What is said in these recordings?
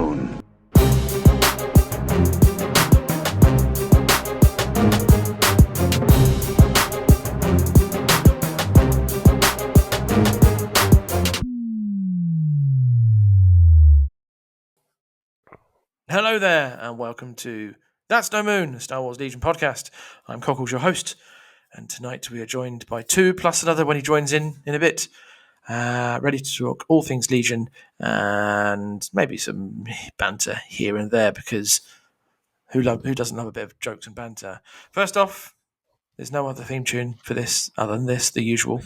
moon. Hello there, and welcome to That's No Moon, a Star Wars Legion podcast. I'm Cockles, your host, and tonight we are joined by two plus another when he joins in a bit, ready to talk all things Legion and maybe some banter here and there, because who doesn't love a bit of jokes and banter? First off, there's no other theme tune for this other than this, the usual.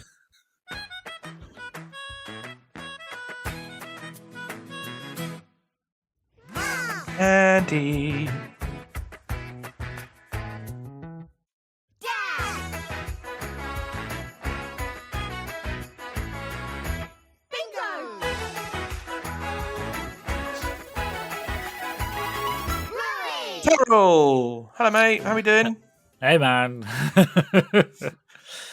Andy. Carol! Hello, mate. How we doing? Hey, man.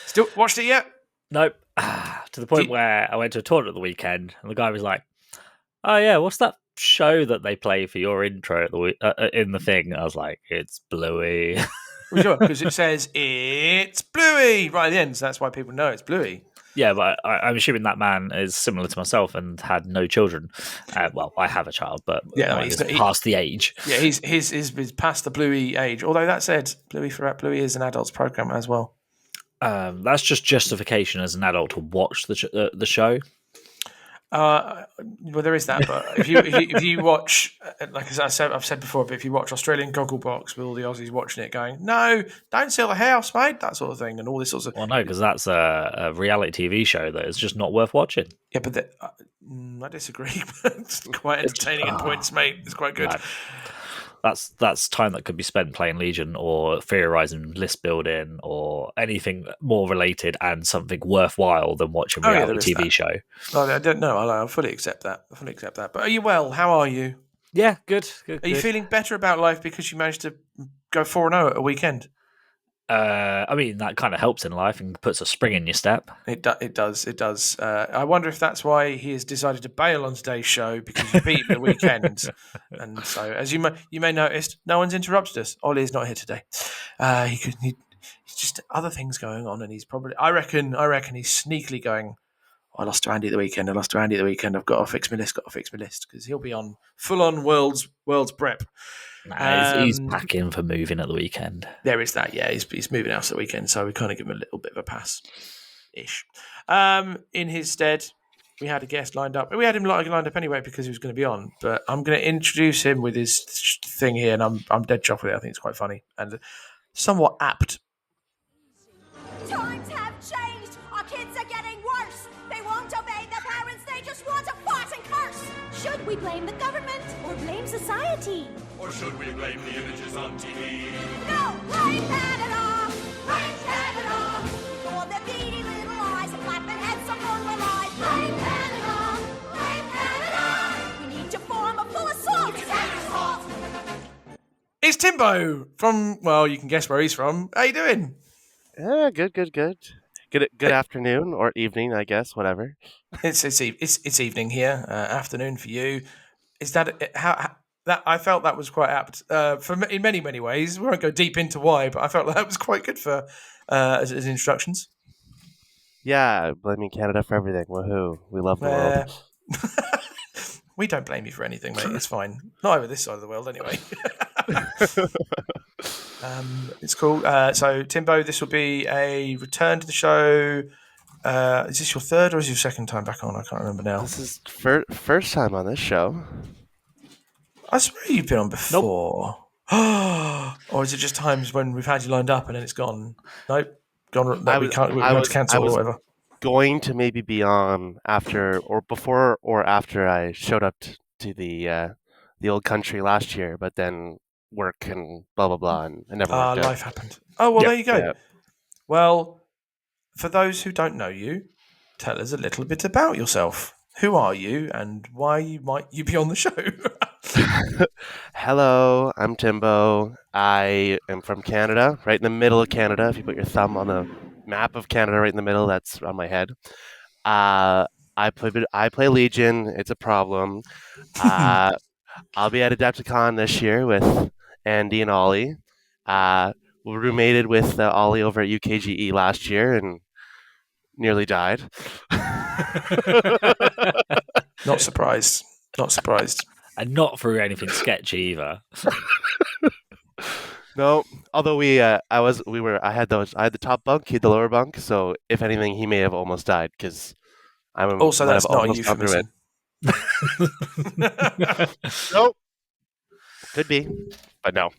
Still watched it yet? Nope. To the point where I went to a tournament the weekend, and the guy was like, "Oh yeah, what's that show that they play for your intro at the in the thing?" I was like, "It's Bluey." Well, sure, because it says it's Bluey right at the end, so that's why people know it's Bluey. Yeah, but I'm assuming that man is similar to myself and had no children. Well, I have a child, but he's past the age. Yeah, he's past the Bluey age. Although that said, Bluey is an adults program as well. That's just justification as an adult to watch the show. Well, there is that, but if you watch, like I've said before, but if you watch Australian Gogglebox with all the Aussies watching it, going, "No, don't sell the house, mate," that sort of thing, and all this sorts of. Well, no, because that's a reality TV show that is just not worth watching. Yeah, but I disagree. It's quite entertaining at points, mate. It's quite good. No. That's time that could be spent playing Legion or theorizing list building or anything more related and something worthwhile than watching a reality TV show. Oh, I don't know. I fully accept that. But are you well? How are you? Yeah, good. Are you feeling better about life because you managed to go 4-0 at a weekend? I mean, that kind of helps in life and puts a spring in your step. It does. I wonder if that's why he has decided to bail on today's show, because you beat him the weekend. And so, as you may notice, no one's interrupted us. Ollie's not here today. He's just other things going on, and he's probably. I reckon he's sneakily going, I lost to Andy at the weekend. I've got to fix my list. Because he'll be on full on world's prep. Nah, he's packing for moving at the weekend. There is that, yeah. He's moving house at the weekend, so we kind of give him a little bit of a pass-ish. In his stead, we had a guest lined up. We had him lined up anyway because he was going to be on, but I'm going to introduce him with his thing here, and I'm dead chuffed with it. I think it's quite funny and somewhat apt. Times have changed. Our kids are getting worse. They won't obey their parents. They just want to fart and curse. Should we blame the government or blame society? Or should we blame the images on TV? No, blame Canada! Blame Canada! For their beady little eyes and flapping heads on normal lies. Blame Canada! Blame Canada! We need to form a full assault! It's Timbo from, well, you can guess where he's from. How you doing? Good. Good afternoon or evening, I guess, whatever. It's evening here, afternoon for you. Is that how that I felt that was quite apt in many ways. We won't go deep into why, but I felt that was quite good for as instructions. Yeah, blaming Canada for everything. Woohoo! We love the world. We don't blame you for anything, mate. It's fine. Not over this side of the world, anyway. It's cool. So, Timbo, this will be a return to the show. Is this your third or is your second time back on? I can't remember now. This is first time on this show. I swear you've been on before. Nope. Or is it just times when we've had you lined up and then it's gone? Nope. Gone. No, we had to cancel or whatever. Going to maybe be on after or before or after I showed up to the old country last year, but then work and blah blah blah, and I never worked out. Life happened. Oh well, Yeah, there you go. yeah. Well, for those who don't know you, tell us a little bit about yourself. Who are you, and why might you be on the show? Hello, I'm Timbo. I am from Canada, right in the middle of Canada. If you put your thumb on the map of Canada, right in the middle, that's on my head. I play Legion. It's a problem. I'll be at Adepticon this year with Andy and Ollie. We roommated with Ollie over at UKGE last year and nearly died. Not surprised. Not surprised. And not through anything sketchy either. No, although I had the top bunk, he had the lower bunk, so if anything, he may have almost died because Also, might have that's not a almost gone through it. euphemism. Nope, could be, but no.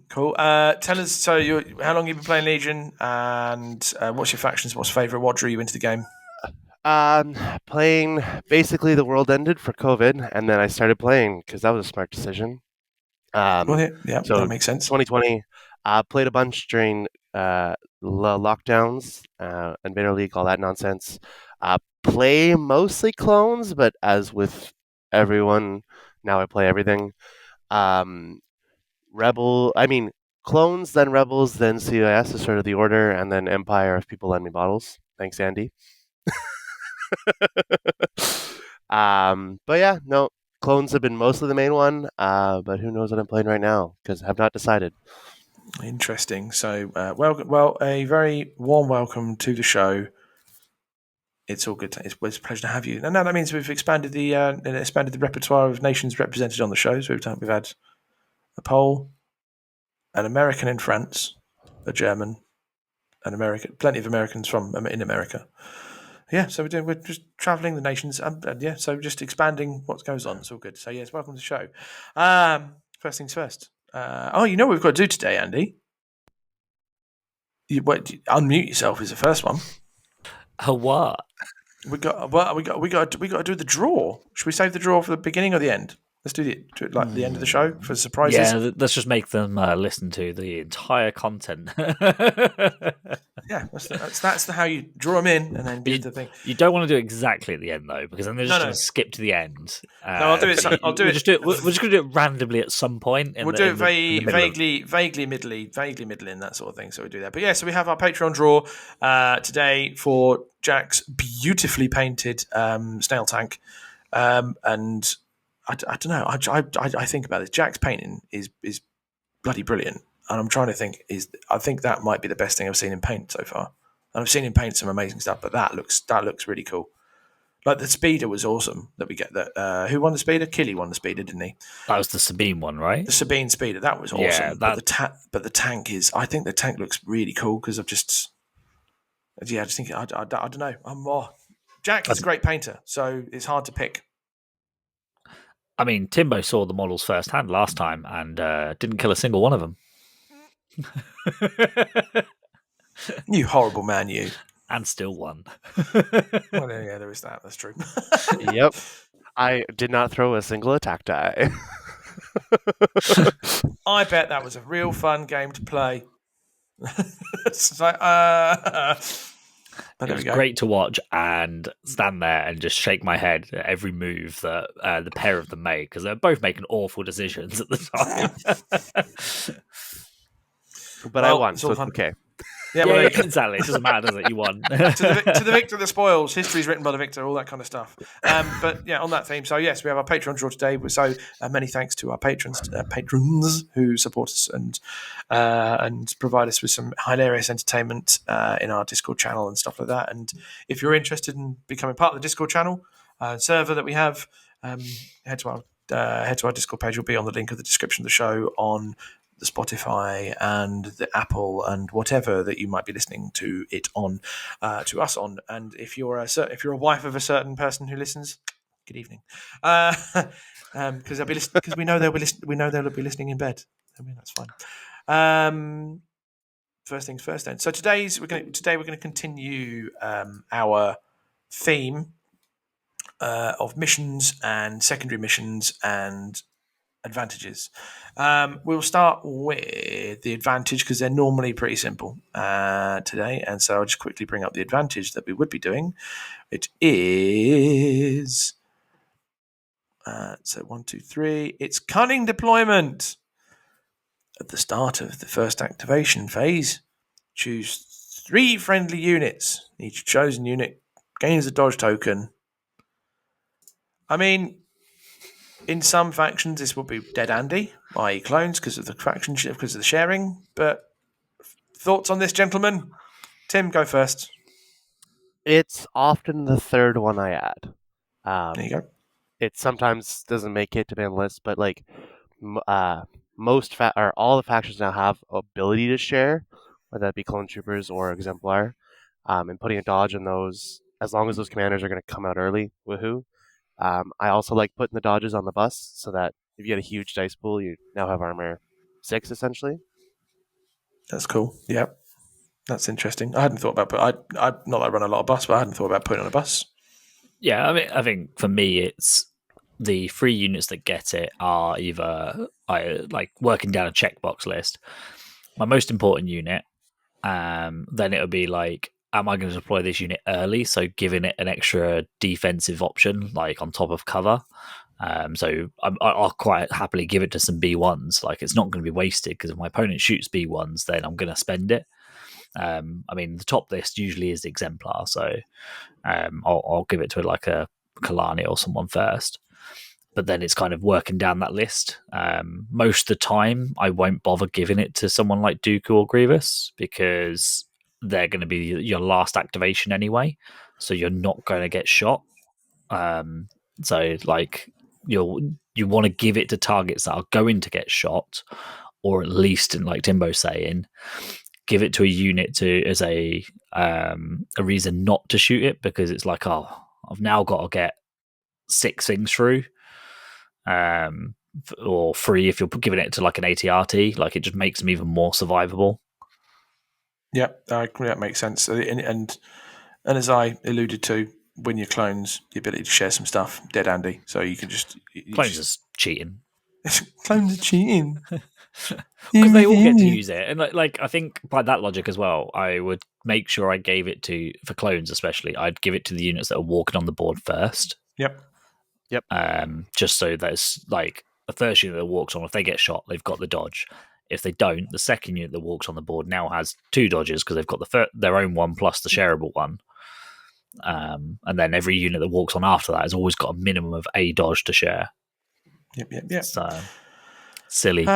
Cool. Tell us. So, how long you been playing Legion, and what's your factions? What's your favourite? What drew you into the game? Playing basically the world ended for COVID, and then I started playing because that was a smart decision. Well, yeah, So that makes sense. 2020, played a bunch during lockdowns, Invader League, all that nonsense. Play mostly clones, but as with everyone, now I play everything. Clones, then Rebels, then CIS is sort of the order, and then Empire if people lend me bottles. Thanks, Andy. But yeah, no, clones have been mostly the main one, but who knows what I'm playing right now because I have not decided. Interesting. So, well, a very warm welcome to the show. It's all good. It's a pleasure to have you. And now that means we've expanded the repertoire of nations represented on the show. So we've had a Pole, an American in France, a German, an American, plenty of Americans in America. Yeah, so we're just travelling the nations, and yeah, so just expanding what goes on. It's all good. So yes, welcome to the show. First things first. You know what we've got to do today, Andy. Unmute yourself is the first one. What? We got to do the draw. Should we save the draw for the beginning or the end? Let's do it like the end of the show for surprises. Yeah, let's just make them listen to the entire content. Yeah, that's how you draw them in and then do the thing. You don't want to do it exactly at the end though, because then they're just going to skip to the end. No, I'll do it. I'll do it. We're just going to do it randomly at some point. We'll do it vaguely middling, that sort of thing. So we do that. But yeah, so we have our Patreon draw today for Jack's beautifully painted snail tank, and I don't know. I think about this. Jack's painting is bloody brilliant, and I'm trying to think. I think that might be the best thing I've seen him paint so far. And I've seen him paint some amazing stuff, but that looks really cool. Like the speeder was awesome that we get. That who won the speeder? Killy won the speeder, didn't he? That was the Sabine one, right? The Sabine speeder. That was awesome. Yeah, but the tank is. I think the tank looks really cool because I just think I don't know. Jack is a great painter, so it's hard to pick. I mean, Timbo saw the models firsthand last time and didn't kill a single one of them. You horrible man, you. And still won. Well, yeah, there is that. That's true. Yep. I did not throw a single attack die. I bet that was a real fun game to play. It's like, It was great to watch and stand there and just shake my head at every move that the pair of them made, because they're both making awful decisions at the time. But I won, so it's okay. Yeah, exactly. It doesn't matter, does it? You won. to the victor, the spoils. History's written by the victor. All that kind of stuff. But yeah, on that theme. So yes, we have our Patreon draw today. So many thanks to our patrons who support us and provide us with some hilarious entertainment in our Discord channel and stuff like that. And if you're interested in becoming part of the Discord channel server that we have, head to our Discord page. Will be on the link of the description of the show on the Spotify and the Apple and whatever that you might be listening to it on, to us on. And if you're a wife of a certain person who listens, good evening, because we know they'll be listening in bed. I mean, that's fine. First things first, then. So today we're going to continue our theme of missions and secondary missions and advantages. We'll start with the advantage because they're normally pretty simple today, and so I'll just quickly bring up the advantage that we would be doing. It is 1, 2, 3. It's cunning deployment. At the start of the first activation phase, choose 3 friendly units. Each chosen unit gains a dodge token I mean, in some factions, this will be dead Andy, i.e., clones, because of the faction, because of the sharing. But thoughts on this, gentlemen? Tim, go first. It's often the third one I add. There you go. It sometimes doesn't make it to be on the list, but like most or all the factions now have ability to share, whether that be clone troopers or exemplar, and putting a dodge in those as long as those commanders are going to come out early. Woohoo! I also like putting the dodges on the bus so that if you get a huge dice pool, you now have armor 6 essentially. That's cool. Yep. That's interesting. I hadn't thought about, but I not that I run a lot of bus, but I hadn't thought about putting on a bus. Yeah, I mean, I think for me, it's the 3 units that get it are either like working down a checkbox list. My most important unit, then it would be like, am I going to deploy this unit early? So giving it an extra defensive option, like on top of cover. So I'll quite happily give it to some B1s. Like it's not going to be wasted because if my opponent shoots B1s, then I'm going to spend it. I mean, the top list usually is exemplar, so I'll give it to like a Kalani or someone first. But then it's kind of working down that list. Most of the time, I won't bother giving it to someone like Dooku or Grievous because they're going to be your last activation anyway, so you're not going to get shot. So like you want to give it to targets that are going to get shot, or at least, and like Timbo's saying, give it to a unit as a reason not to shoot it because it's like, oh, I've now got to get 6 things through, or 3 if you're giving it to like an ATRT. Like it just makes them even more survivable. Yep, that makes sense. And as I alluded to, when you clones, the ability to share some stuff, dead Andy. So you can just Clones is cheating. Clones are cheating. Because they all get to use it, and like I think by that logic as well, I would make sure I gave it to, for clones especially, I'd give it to the units that are walking on the board first. Yep. Just so there's like the first unit that walks on, if they get shot, they've got the dodge. If they don't, the second unit that walks on the board now has 2 dodges because they've got their own one plus the shareable one. And then every unit that walks on after that has always got a minimum of a dodge to share. Yep. So silly.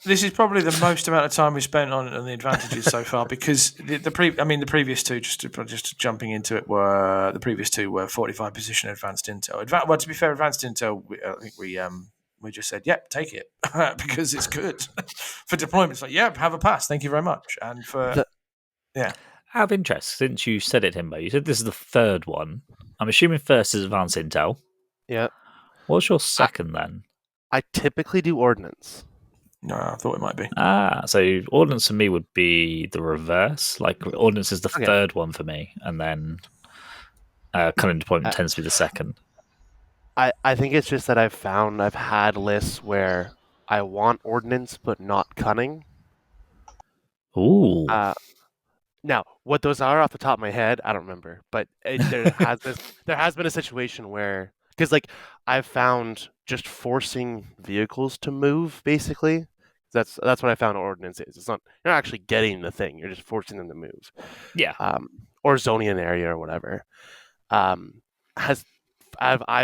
This is probably the most amount of time we've spent on the advantages so far because the previous two, just jumping into it, were the previous two were 45 position advanced intel. Well, to be fair, advanced intel, I think we just said, yep, take it because it's good for deployments. Like, yep, have a pass, thank you very much. And for Out of interest, since you said it, Timbo, you said this is the 3rd one. I'm assuming first is advanced intel. Yeah. What's your second then? I typically do ordnance. No, I thought it might be. So ordnance for me would be the reverse. Like ordnance is the 3rd one for me, and then cunning deployment tends to be the 2nd. I think it's just that I've had lists where I want ordnance but not cunning. Ooh. Now, what those are off the top of my head, I don't remember. But there has been a situation where, because like I've found just forcing vehicles to move, basically. That's what I found ordnance is. It's not, you're not actually getting the thing; you're just forcing them to move. Yeah. Or zoning an area or whatever. I've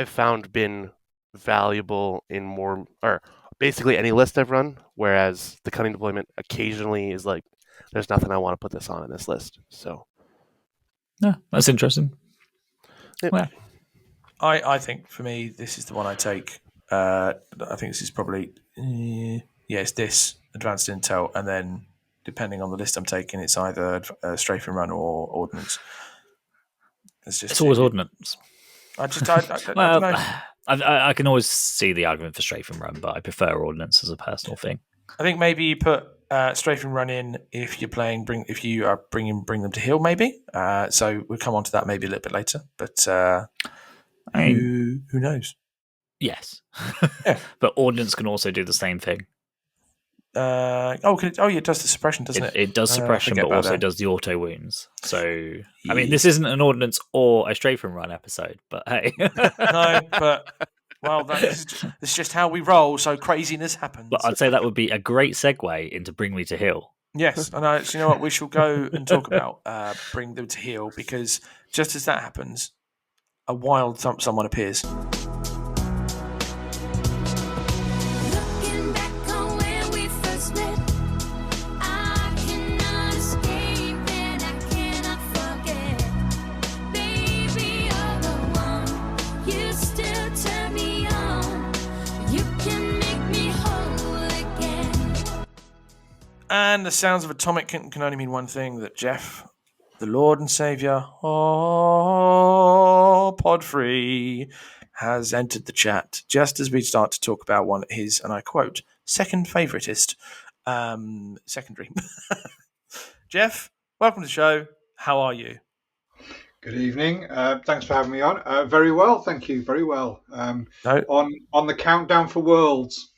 found been valuable in more, or basically any list I've run. Whereas the cunning deployment occasionally is like, there's nothing I want to put this on in this list. So, yeah, that's interesting. Yep. Yeah. I think for me, this is the one I take. I think this is probably it's this advanced intel, and then depending on the list I'm taking, it's either strafe and run or ordnance. It's always ordnance. I don't know. I can always see the argument for strafe and run, but I prefer ordnance as a personal thing. I think maybe you put strafe and run in if you're playing. If you are bring them to heal, maybe. So we'll come on to that maybe a little bit later. But who knows? Yes, yeah. But ordnance can also do the same thing. It does the suppression, doesn't it? It does suppression, but also does the auto wounds. So, I mean, this isn't an ordnance or a strafe and run episode, but hey. No, but, well, it's just how we roll, so craziness happens. But I'd say that would be a great segue into Bring Me to Heal. Yes, I know. So you know what? We shall go and talk about Bring Them to Heal, because just as that happens, a wild someone appears. And the sounds of atomic can only mean one thing, that Jeff, the Lord and Saviour, Podfrey, has entered the chat just as we start to talk about one of his, and I quote, second favoritist secondary. Jeff, welcome to the show. How are you? Good evening. Thanks for having me on. Very well, thank you. Very well. No. On the countdown for Worlds.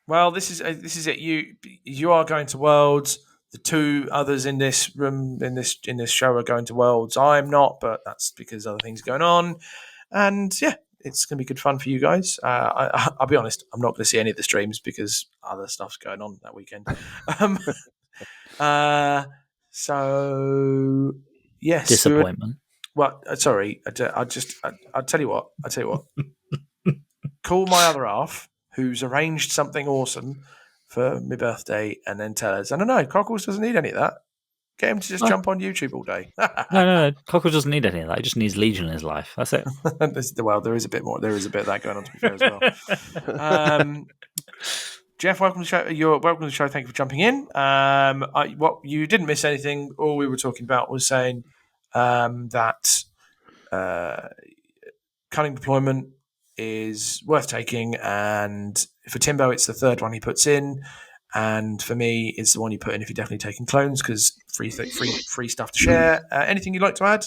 Well, this is it. You are going to Worlds. The two others in this room in this show are going to Worlds. I'm not, but that's because other things are going on. And yeah, it's going to be good fun for you guys. I'll be honest, I'm not going to see any of the streams because other stuff's going on that weekend. So yes, Disappointment. Sorry. I'll tell you what. Call my other half, who's arranged something awesome for my birthday, and then tell us. I don't know. Cockles doesn't need any of that. Get him to just jump on YouTube all day. No. Cockle doesn't need any of that. He just needs Legion in his life. That's it. Well, there is a bit more. There is a bit of that going on, to be fair, as well. Jeff, welcome to the show. You're welcome to the show. Thank you for jumping in. What you didn't miss anything. All we were talking about was saying that cunning deployment is worth taking, and for Timbo, it's the third one he puts in, and for me, it's the one you put in if you're definitely taking clones because free stuff to share. Anything you'd like to add?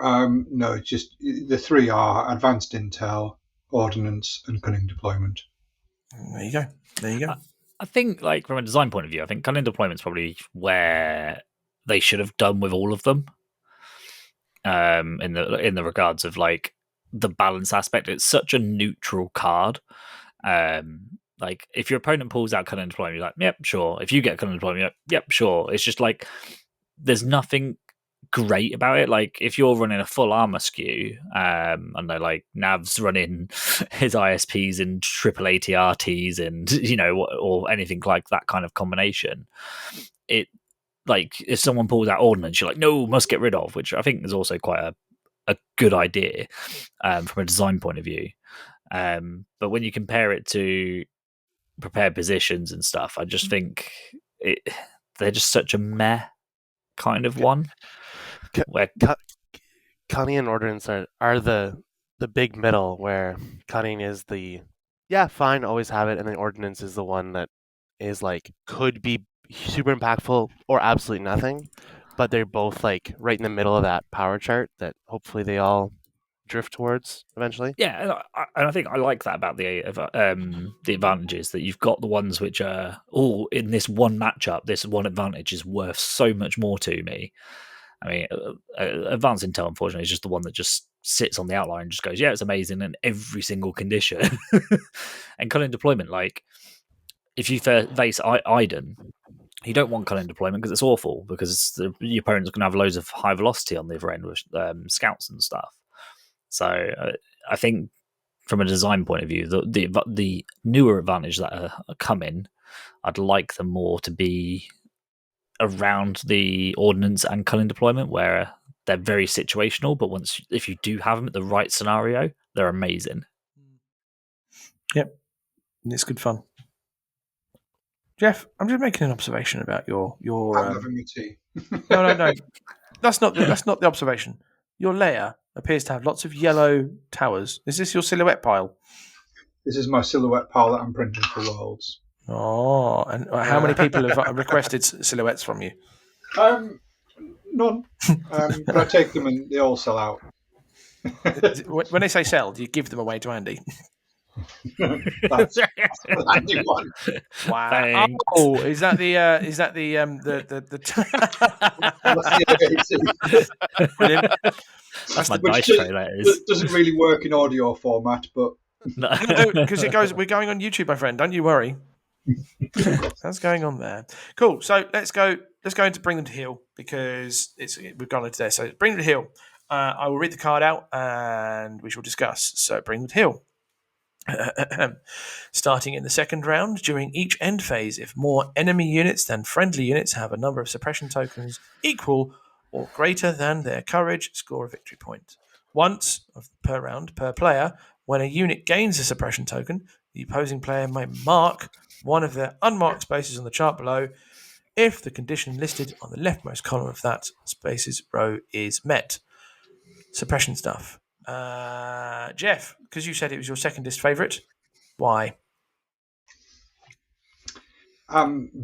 No, just the three are advanced intel, ordnance, and cunning deployment. There you go. I think, like, from a design point of view, I think cunning deployment is probably where they should have done with all of them. In the regards of like the balance aspect, it's such a neutral card. Like if your opponent pulls out cunning deployment, you're like, yep, sure. If you get cunning deployment, you're like, yep, sure. It's just like there's nothing great about it. Like if you're running a full armor skew, I know like Nav's running his ISPs and triple ATRTs and or anything like that kind of combination. It like if someone pulls out ordnance, you're like, no, must get rid of, which I think is also quite a good idea from a design point of view. But when you compare it to prepared positions and stuff, I just think they're just such a meh kind of one. Where cunning and ordnance are the big middle where cunning is the fine, always have it, and then ordnance is the one that is like could be super impactful or absolutely nothing, but they're both like right in the middle of that power chart that hopefully they all drift towards eventually. Yeah, and I think I like that about the advantages, that you've got the ones which are all in this one matchup. This one advantage is worth so much more to me. I mean, advanced intel, unfortunately, is just the one that just sits on the outline and just goes, yeah, it's amazing in every single condition. And cunning deployment, like if you face Iden, you don't want cunning deployment because it's awful, because your opponent's going to have loads of high velocity on the other end with scouts and stuff. So I think from a design point of view, the newer advantage that are coming, I'd like them more to be around the ordnance and cunning deployment, where they're very situational, but if you do have them at the right scenario, they're amazing. Yep, it's good fun. Jeff, I'm just making an observation about your. I'm having a tea. No. That's not the observation. Your layer appears to have lots of yellow towers. Is this your silhouette pile? This is my silhouette pile that I'm printing for Worlds. Oh, and how many people have requested silhouettes from you? None. But I take them and they all sell out. When they say sell, do you give them away to Andy? That's Andy one. Wow! Thanks. Oh, is that the Brilliant. That's my Which dice tray, that is. doesn't really work in audio format, but No, because we're going on YouTube, my friend. Don't you worry. That's going on there. Cool. So let's go into Bring Them to Heal, because we've gone into there. So Bring Them to Heal. I will read the card out and we shall discuss. So Bring Them to Heal. Starting in the second round, during each end phase, if more enemy units than friendly units have a number of suppression tokens equal or greater than their courage, score a victory point. Once per round per player, when a unit gains a suppression token, the opposing player may mark one of their unmarked spaces on the chart below if the condition listed on the leftmost column of that spaces row is met. Suppression stuff. Jeff, because you said it was your secondest favourite, why?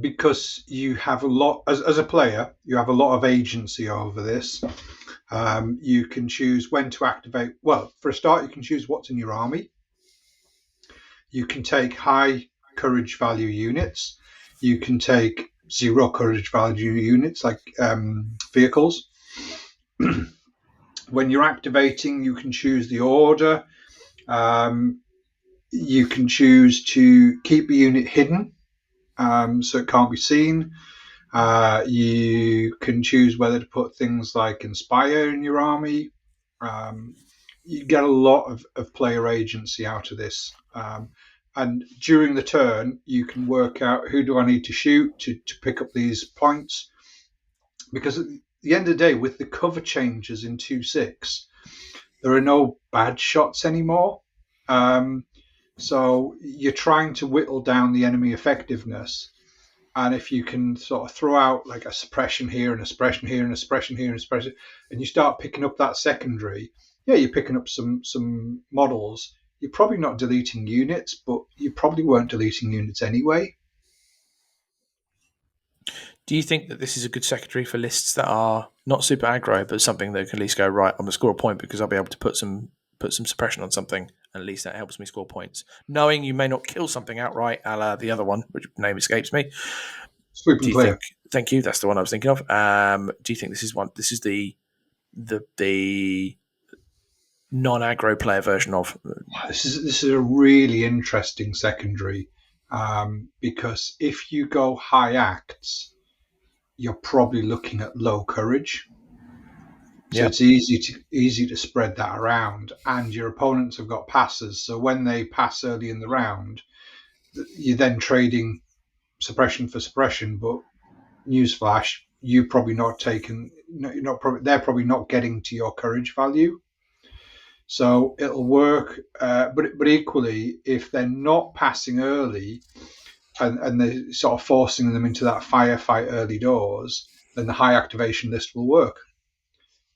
Because you have a lot, as a player, you have a lot of agency over this. You can choose when to activate. Well, for a start, you can choose what's in your army. You can take high courage value units. You can take 0 courage value units like vehicles. When you're activating, you can choose the order. You can choose to keep a unit hidden, so it can't be seen. You can choose whether to put things like Inspire in your army. You get a lot of player agency out of this. And during the turn, you can work out who do I need to shoot to pick up these points. Because at the end of the day, with the cover changes in 2.6, there are no bad shots anymore. So you're trying to whittle down the enemy effectiveness. And if you can sort of throw out like a suppression here and a suppression here and a suppression here and a suppression, and you start picking up that secondary, yeah, you're picking up some models. You're probably not deleting units, but you probably weren't deleting units anyway. Do you think that this is a good secondary for lists that are not super aggro, but something that can at least go, right, I'm going to score a point because I'll be able to put some suppression on something, and at least that helps me score points. Knowing you may not kill something outright, a la the other one, which name escapes me. Sweep and clear. Thank you, that's the one I was thinking of. Do you think this is the non-aggro player version of? This is a really interesting secondary, because if you go high acts, you're probably looking at low courage. So it's easy to spread that around, and your opponents have got passes. So when they pass early in the round, you're then trading suppression for suppression. But newsflash, you're probably not taking. They're probably not getting to your courage value. So it'll work, but equally, if they're not passing early, and they're sort of forcing them into that firefight early doors, then the high activation list will work.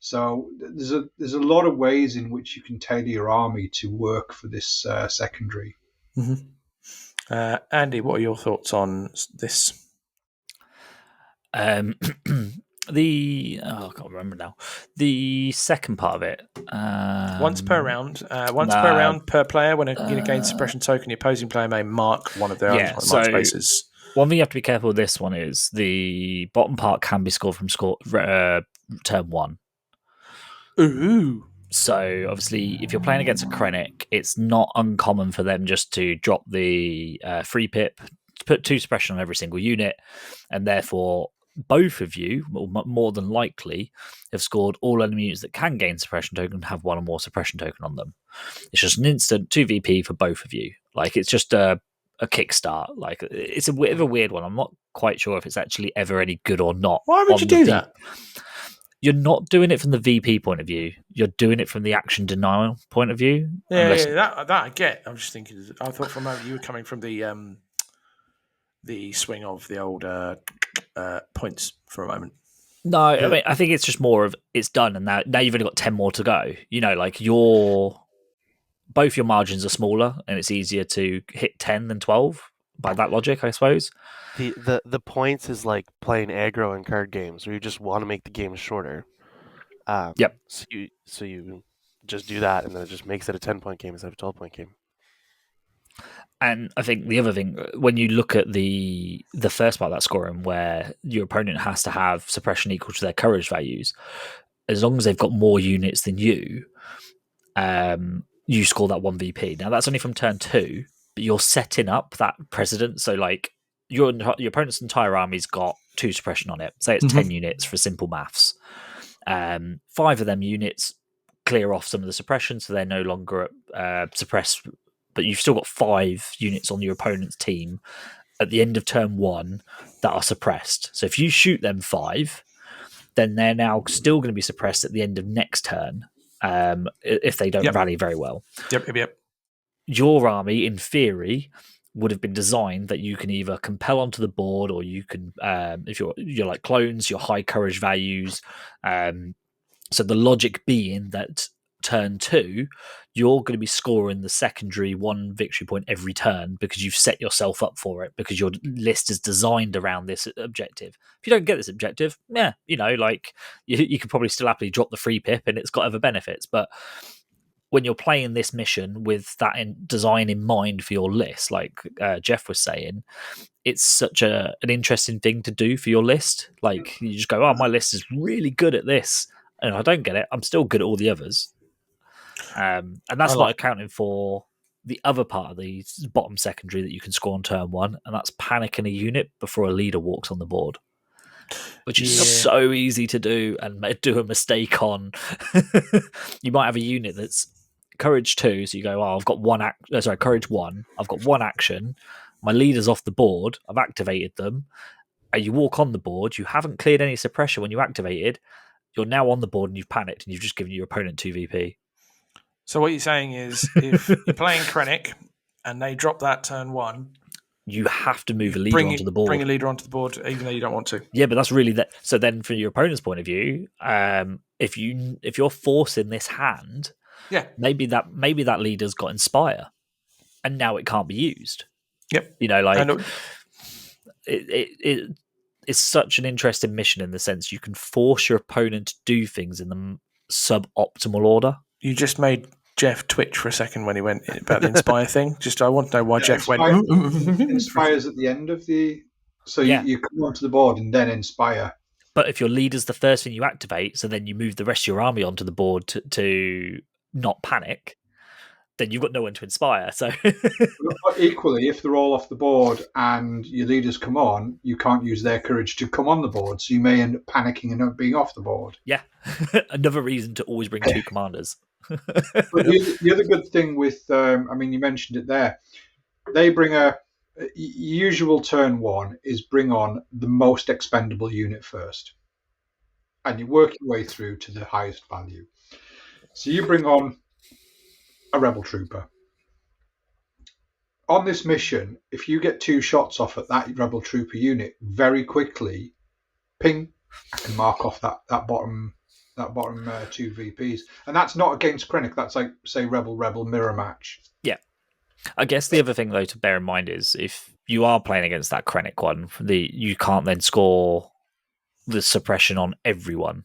So there's a lot of ways in which you can tailor your army to work for this secondary. Mm-hmm. Andy, what are your thoughts on this? I can't remember now. The second part of it. Once per round. Per round per player. When a unit gains suppression token, the opposing player may mark one of their unmarked spaces. One thing you have to be careful with this one is the bottom part can be scored from turn 1. Ooh. So obviously, if you're playing against a Krennic, it's not uncommon for them just to drop the free pip, to put 2 suppression on every single unit, and therefore both of you, more than likely, have scored all enemy units that can gain suppression token and have 1 or more suppression token on them. It's just an instant 2 VP for both of you. Like, it's just a kickstart. Like, it's a bit of a weird one. I'm not quite sure if it's actually ever any good or not. Why would you do that? You're not doing it from the VP point of view. You're doing it from the action denial point of view. Yeah, that I get. I'm just thinking. I thought for a moment you were coming from the swing of the old points for a moment. No, I mean, I think it's just more of it's done, and now you've only got 10 more to go. You know, like both your margins are smaller, and it's easier to hit 10 than 12 by that logic, I suppose. The points is like playing aggro in card games where you just want to make the game shorter. Yep. So you just do that, and then it just makes it a 10-point game instead of a 12-point game. And I think the other thing, when you look at the first part of that scoring, where your opponent has to have suppression equal to their courage values, as long as they've got more units than you, you score that 1 VP. Now that's only from turn 2, but you're setting up that precedent. So like your opponent's entire army's got 2 suppression on it. Say it's 10 units for simple maths. 5 of them units clear off some of the suppression, so they're no longer suppressed. But you've still got 5 units on your opponent's team at the end of turn 1 that are suppressed. So if you shoot them 5, then they're now still going to be suppressed at the end of next turn if they don't rally very well. Yep. your army, in theory, would have been designed that you can either compel onto the board, or you can, if you're like clones, your high courage values. So the logic being that turn 2, you're going to be scoring the secondary 1 victory point every turn because you've set yourself up for it, because your list is designed around this objective. If you don't get this objective, like you could probably still happily drop the free pip and it's got other benefits. But when you're playing this mission with that design in mind for your list, like Jeff was saying, it's such an interesting thing to do for your list. Like, you just go, oh, my list is really good at this, and if I don't get it, I'm still good at all the others. And that's not accounting for the other part of the bottom secondary that you can score on turn 1, and that's panicking a unit before a leader walks on the board, which is so easy to do and do a mistake on. You might have a unit that's courage 2, so you go, oh, I've got courage 1, I've got 1 action, my leader's off the board, I've activated them, and you walk on the board, you haven't cleared any suppression when you activated, you're now on the board and you've panicked and you've just given your opponent 2 VP. So what you're saying is, if you're playing Krennic and they drop that turn 1, you have to move a leader onto the board. Bring a leader onto the board, even though you don't want to. Yeah, but that's really that. So then, from your opponent's point of view, if you're forcing this hand, maybe that leader's got Inspire, and now it can't be used. Yep. It's such an interesting mission in the sense you can force your opponent to do things in the suboptimal order. You just made Jeff twitch for a second when he went about the Inspire thing. I want to know why Jeff went. Inspire's at the end of the. So you come onto the board and then Inspire. But if your leader's the first thing you activate, so then you move the rest of your army onto the board to not panic, then you've got no one to inspire. So equally, if they're all off the board and your leaders come on, you can't use their courage to come on the board, so you may end up panicking and not being off the board. Yeah, another reason to always bring 2 commanders. But the other good thing with, you mentioned it there, they bring a usual turn 1 is bring on the most expendable unit first, and you work your way through to the highest value. So you bring on a rebel trooper. On this mission, if you get 2 shots off at that rebel trooper unit, very quickly, ping, I can mark off that bottom 2 VPs, and that's not against Krennic. That's like, say, rebel mirror match. Yeah, I guess the other thing though to bear in mind is if you are playing against that Krennic one, you can't then score the suppression on everyone.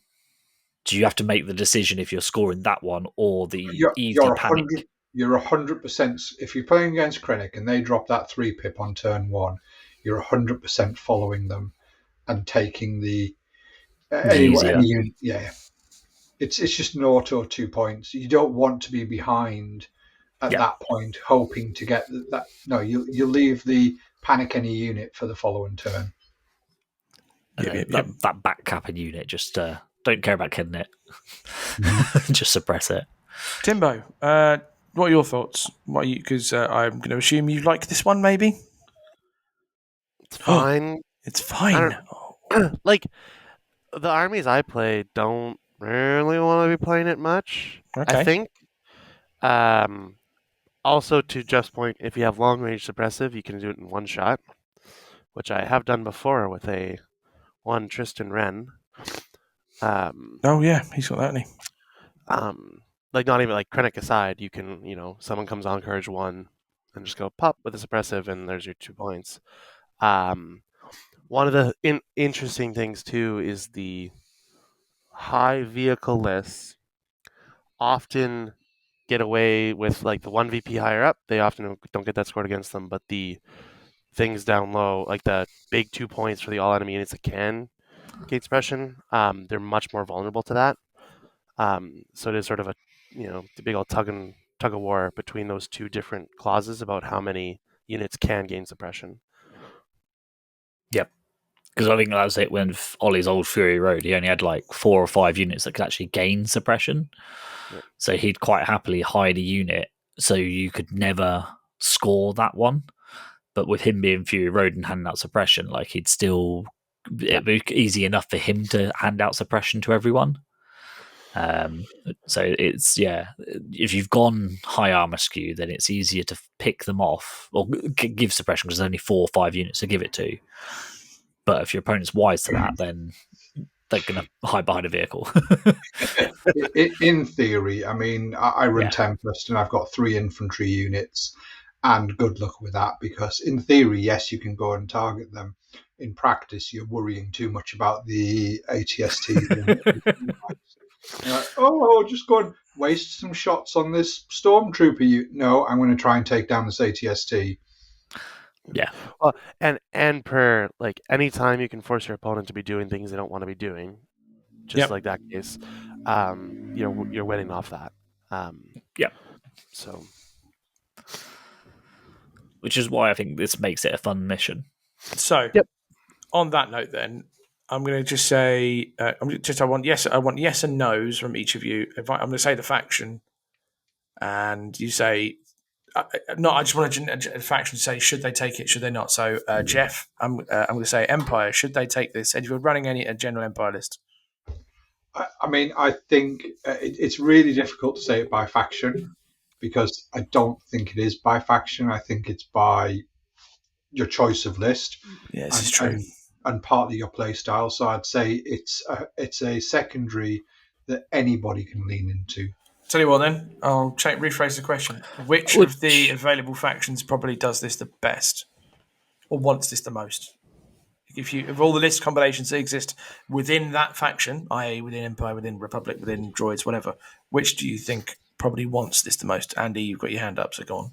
Do you have to make the decision if you're scoring that one or the easy panic? You're 100%. If you're playing against Krennic and they drop that 3 pip on turn 1, you're 100% following them and taking the unit. Yeah. It's just an auto 2 points. You don't want to be behind at that point, hoping to get that. No, you leave the panic any unit for the following turn. That back capping unit just don't care about killing it. Just suppress it. Timbo, what are your thoughts? Because I'm going to assume you like this one, maybe? It's fine. It's fine. Like, the armies I play don't really want to be playing it much. Okay. I think. Also, to Jeff's point, if you have long range suppressive, you can do it in 1 shot, which I have done before with one Tristan Wren. Oh yeah, he's got that, hasn't he? Like, not even like Krennic aside, you can, someone comes on courage 1 and just go pop with a suppressive, and there's your 2 points. One of the interesting things too is the high vehicle lists often get away with, like, the 1 VP higher up. They often don't get that scored against them, but the things down low, like the big 2 points for the all enemy units that can gate suppression, they're much more vulnerable to that. So it is sort of a, the big old tug of war between those 2 different clauses about how many units can gain suppression. Yep. Because I think that was it when Ollie's old Fury Road, he only had like 4 or 5 units that could actually gain suppression. Yep. So he'd quite happily hide a unit so you could never score that one. But with him being Fury Road and handing out suppression, like, he'd still, it'd be easy enough for him to hand out suppression to everyone. So it's if you've gone high armor skew, then it's easier to pick them off or give suppression because there's only 4 or 5 units to give it to. But if your opponent's wise to that, then they're going to hide behind a vehicle. In theory, I mean, I run Tempest and I've got 3 infantry units, and good luck with that because in theory, yes, you can go and target them. In practice, you're worrying too much about the ATST. Just go and waste some shots on this stormtrooper. No, I'm going to try and take down this ATST. Yeah. Well, and per like any time you can force your opponent to be doing things they don't want to be doing, just like that case, you're winning off that. So, which is why I think this makes it a fun mission. So, on that note, then I'm going to just say, I want yes and no's from each of you. I'm going to say the faction, and you say. I just want a faction to say should they take it, should they not. So Jeff, I'm going to say Empire. Should they take this? And if you're running a general Empire list, I mean, I think it's really difficult to say it by faction because I don't think it is by faction. I think it's by your choice of list. Yeah, this is true, and partly your play style. So I'd say it's a secondary that anybody can lean into. Tell you what, then I'll rephrase the question: Which of the available factions probably does this the best, or wants this the most? If all the list combinations that exist within that faction, i.e., within Empire, within Republic, within Droids, whatever, which do you think probably wants this the most? Andy, you've got your hand up, so go on.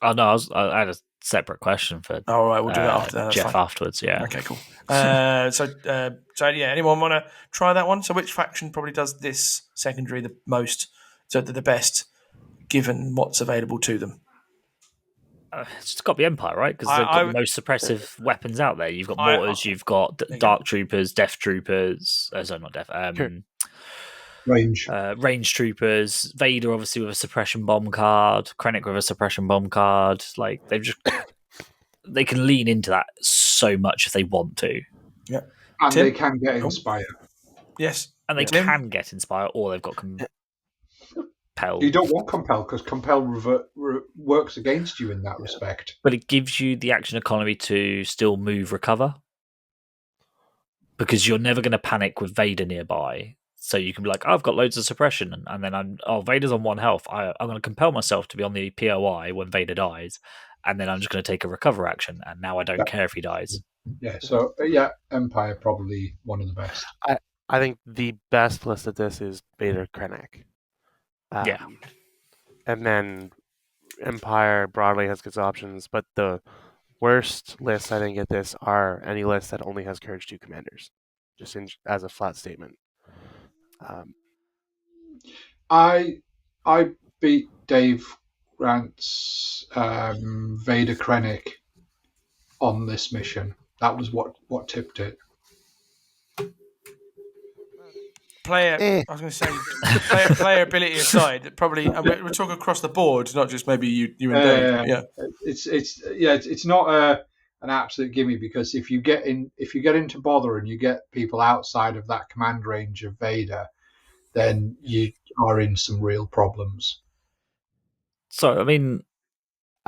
Oh no, I had a separate question for. All right, we'll do that after Jeff afterwards. Yeah. Okay, cool. Anyone want to try that one? So, which faction probably does this secondary the most? So they're the best, given what's available to them. It's got to be Empire, right? Because they've got the most suppressive weapons out there. You've got mortars, you've got Dark Troopers, Death Troopers. Sorry, not Death. Range Troopers. Vader, obviously, with a suppression bomb card. Krennic with a suppression bomb card. Like they can lean into that so much if they want to. Yeah, and Tim? They can get Inspire. Yes, and they can get Inspire, or they've got Compel. You don't want Compel because Compel works against you in that respect. But it gives you the action economy to still move recover. Because you're never going to panic with Vader nearby. So you can be like, I've got loads of suppression. And then Vader's on 1 health. I'm going to compel myself to be on the POI when Vader dies. And then I'm just going to take a recover action. And now I don't care if he dies. Yeah, so Empire probably one of the best. I think the best list of this is Vader Krennic. And then Empire broadly has good options, but the worst lists I think at this are any list that only has Courage 2 commanders, just as a flat statement. I beat Dave Grant's Vader Krennic on this mission. That was what tipped it. I was going to say, player ability aside, probably we're talking across the board, not just maybe you and Dave. It's not an absolute gimme because if you get into bother and you get people outside of that command range of Vader, then you are in some real problems. So I mean,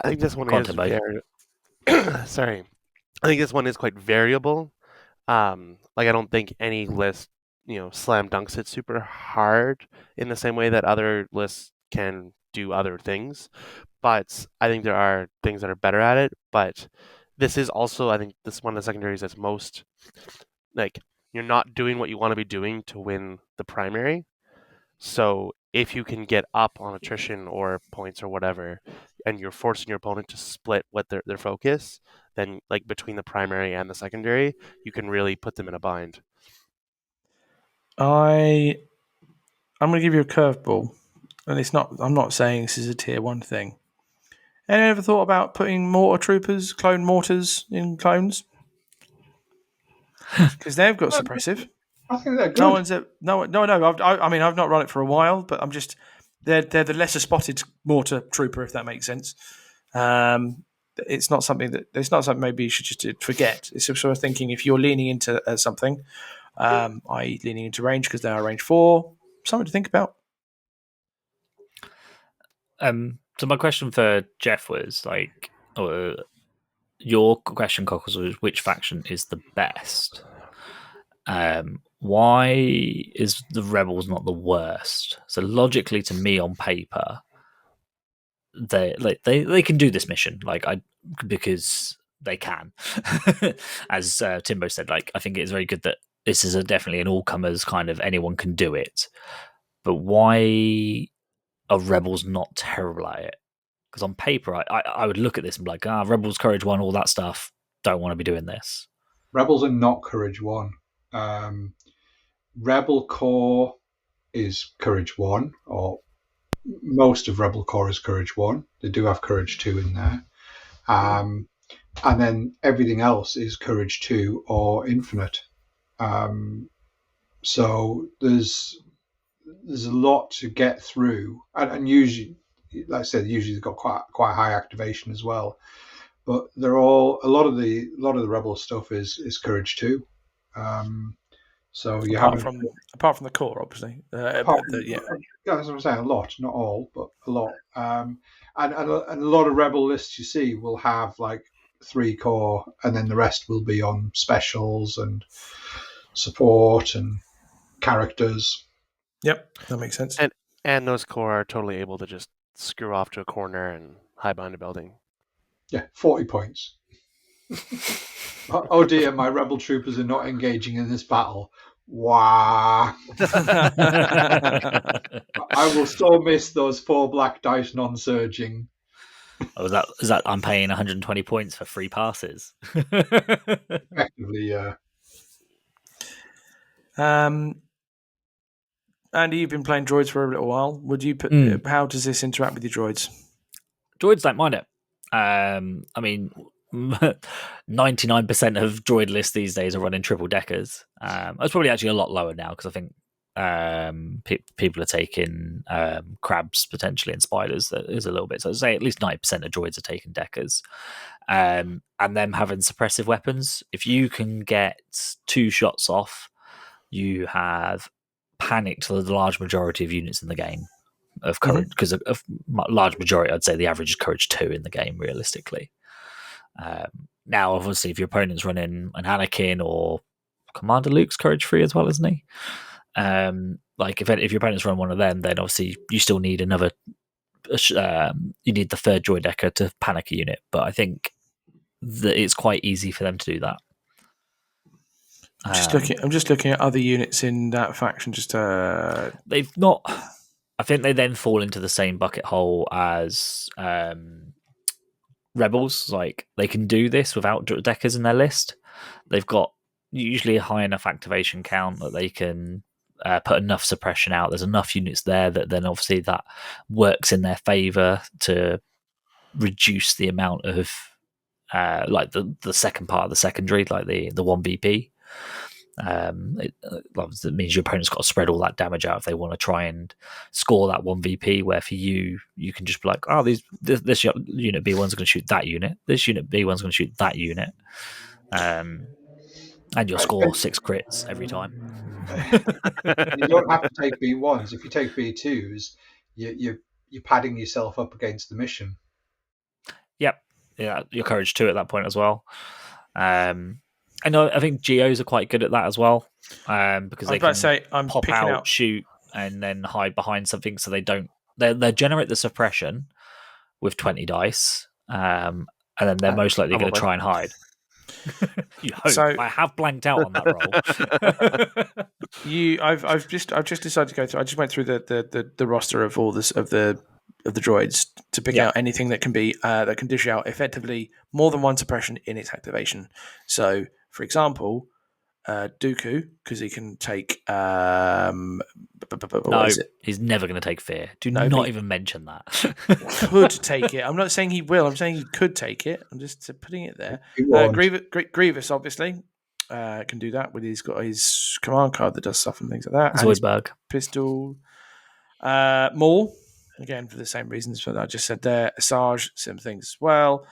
I think this one is sorry. I think this one is quite variable. I don't think any list slam dunks it super hard in the same way that other lists can do other things. But I think there are things that are better at it. But this is also, I think, this one of the secondaries that's most, you're not doing what you want to be doing to win the primary. So if you can get up on attrition or points or whatever, and you're forcing your opponent to split what their focus, then between the primary and the secondary, you can really put them in a bind. I'm going to give you a curveball, and I'm not saying this is a tier 1 thing. Any ever thought about putting mortar troopers, clone mortars in clones? Because they've got suppressive. I think they're good. No. I've not run it for a while, but they're the lesser spotted mortar trooper, if that makes sense. It's not something maybe you should just forget. It's sort of thinking if you're leaning into something. I.e. leaning into range because they are range 4, something to think about. So my question for Jeff was your question, Cockles, was which faction is the best? Why is the Rebels not the worst? So logically, to me, on paper, they can do this mission because they can. As Timbo said, I think it's very good that this is definitely an all comers kind of anyone can do it. But why are Rebels not terrible at it? Because on paper, I would look at this and be like, Rebels, Courage 1, all that stuff, don't want to be doing this. Rebels are not Courage 1. Rebel Core is Courage 1, or most of Rebel Core is Courage 1. They do have Courage 2 in there. And then everything else is Courage 2 or Infinite. So there's a lot to get through. And usually, like I said, usually they've got quite high activation as well. But they're all a lot of the Rebel stuff is Courage 2. So you apart from the core, obviously. That's what I'm saying. A lot, not all, but a lot. And a lot of Rebel lists you see will have 3 core, and then the rest will be on specials and support and characters. Yep, that makes sense. And those core are totally able to just screw off to a corner and hide behind a building. Yeah, 40 points. Oh dear, my Rebel troopers are not engaging in this battle. Wow. I will so miss those 4 black dice non-surging. Oh, is that I'm paying 120 points for free passes? Effectively, yeah. Andy, you've been playing droids for a little while. Would you put? How does this interact with your droids? Droids don't mind it. I mean, 99% of droid lists these days are running triple deckers. It's probably actually a lot lower now because I think people are taking crabs potentially and spiders. That is a little bit. So I'd say at least 90% of droids are taking deckers. And them having suppressive weapons. If you can get 2 shots off, you have panicked the large majority of units in the game of courage, because of large majority, I'd say the average is Courage 2 in the game realistically. Now, obviously, if your opponent's running an Anakin or Commander Luke's Courage 3 as well, isn't he? If your opponent's run one of them, then obviously you still need another. You need the 3rd droid decker to panic a unit, but I think that it's quite easy for them to do that. I'm just looking at other units in that faction. They've not. I think they then fall into the same bucket hole as Rebels. They can do this without deckers in their list. They've got usually a high enough activation count that they can put enough suppression out. There's enough units there that then obviously that works in their favour to reduce the amount of the second part of the secondary, like the 1VP. It means your opponent's got to spread all that damage out if they want to try and score that 1VP, where for you can just be like, this unit B1's going to shoot that unit, this unit B1's going to shoot that unit, and you'll score 6 crits every time. You don't have to take B1s. If you take B2s, you're padding yourself up against the mission. Yep. Yeah, your Courage 2 at that point as well. I know. I think Geos are quite good at that as well, because they can pop out, shoot, and then hide behind something, so they don't. They generate the suppression with 20 dice, and then they're most likely going to try and hide. You hope. So, I have blanked out on that roll. I've just decided to go through. I just went through the roster of all this of the droids to pick out anything that can be that can dish out effectively more than 1 suppression in its activation. So, for example, Dooku, because he can take. He's never going to take fear. Do not even mention that. Could take it. I'm not saying he will. I'm saying he could take it. I'm just putting it there. Grievous, obviously, can do that with he's got his command card that does stuff and things like that. Zoidberg. Pistol. Maul, again for the same reasons that I just said there. Asajj, same things as well.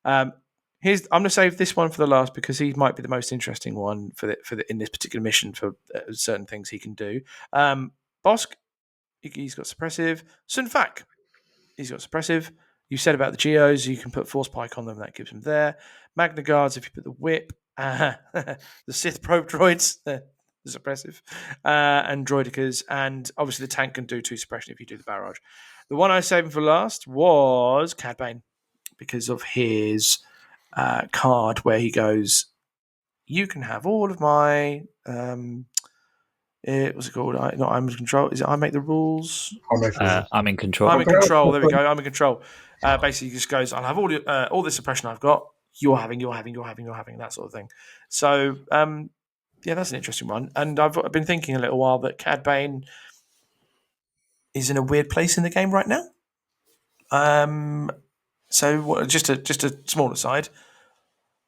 I'm going to save this one for the last because he might be the most interesting one for in this particular mission for certain things he can do. Bosk, he's got suppressive. Sun Fac, he's got suppressive. You said about the Geos, you can put Force Pike on them, that gives them there. Magna Guards, if you put the Whip. The Sith Probe Droids, the suppressive. And Droidicas. And obviously the tank can do 2 suppression if you do the barrage. The one I was saving for last was Cad Bane, because of his card where he goes, you can have all of my... what's it called? I'm in control. Is it I make the rules? I'm in control. I'm in control. There we go. I'm in control. Basically, he just goes, I'll have all the suppression I've got. You're having, that sort of thing. So, that's an interesting one. And I've been thinking a little while that Cad Bane is in a weird place in the game right now. So just a small aside.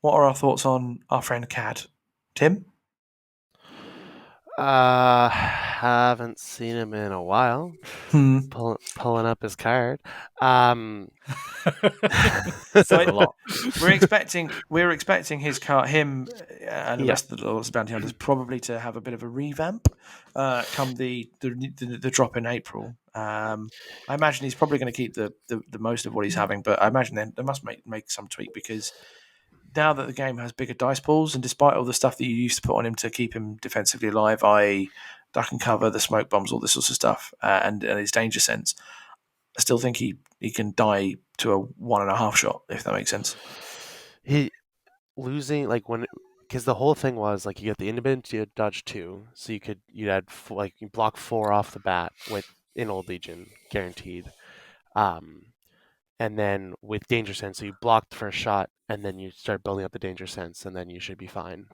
What are our thoughts on our friend Cad? Tim? Haven't seen him in a while. Pulling up his card. So we're expecting his car, him, and the rest of the Lords of Bounty Hunters probably to have a bit of a revamp come the drop in April. I imagine he's probably going to keep the most of what he's having, but I imagine they must make some tweak, because now that the game has bigger dice pools, and despite all the stuff that you used to put on him to keep him defensively alive, i.e. duck and cover, the smoke bombs, all this sort of stuff, and his danger sense, I still think he can die to a 1.5 shot, if that makes sense. He losing because the whole thing was you get the independent, you dodge 2, so you'd add you block 4 off the bat in Old Legion guaranteed, and then with danger sense, so you block the first shot, and then you start building up the danger sense, and then you should be fine.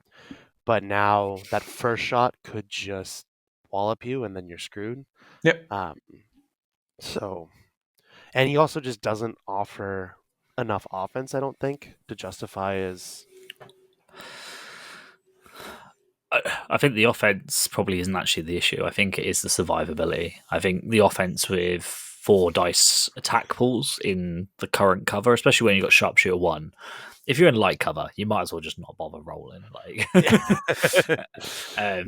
But now that first shot could just wallop you, and then you're screwed. Yep. So, and he also just doesn't offer enough offense, I don't think, to justify his... I think the offense probably isn't actually the issue. I think it is the survivability. I think the offense with 4 dice attack pools in the current cover, especially when you've got Sharpshooter 1, if you're in light cover, you might as well just not bother rolling. I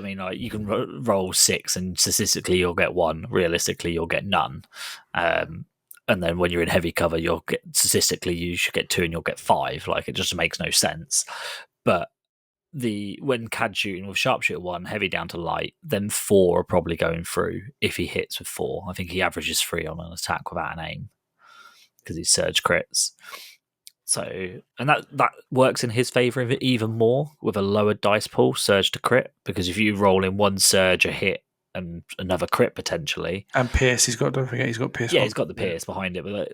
mean, you can roll 6 and statistically you'll get 1. Realistically, you'll get none. And then when you're in heavy cover, statistically you should get 2 and you'll get 5. It just makes no sense. But when Cad's shooting with Sharpshooter 1, heavy down to light, then 4 are probably going through if he hits with 4. I think he averages 3 on an attack without an aim because he's surge crits. So, and that works in his favour even more with a lower dice pool, surge to crit, because if you roll in 1 surge, a hit, and another crit potentially. And Pierce, don't forget he's got Pierce. Yeah, he's got the Pierce behind it, but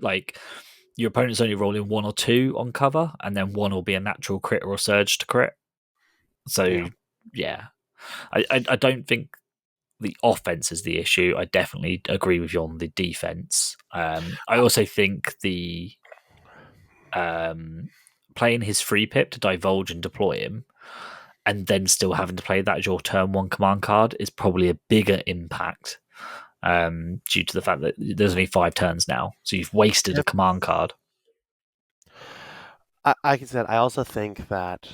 your opponent's only rolling 1 or 2 on cover, and then 1 will be a natural crit or a surge to crit. So, I don't think the offense is the issue. I definitely agree with you on the defense. I also think the playing his free pip to divulge and deploy him, and then still having to play that as your turn 1 command card is probably a bigger impact due to the fact that there's only 5 turns now. So you've wasted a command card. I also think that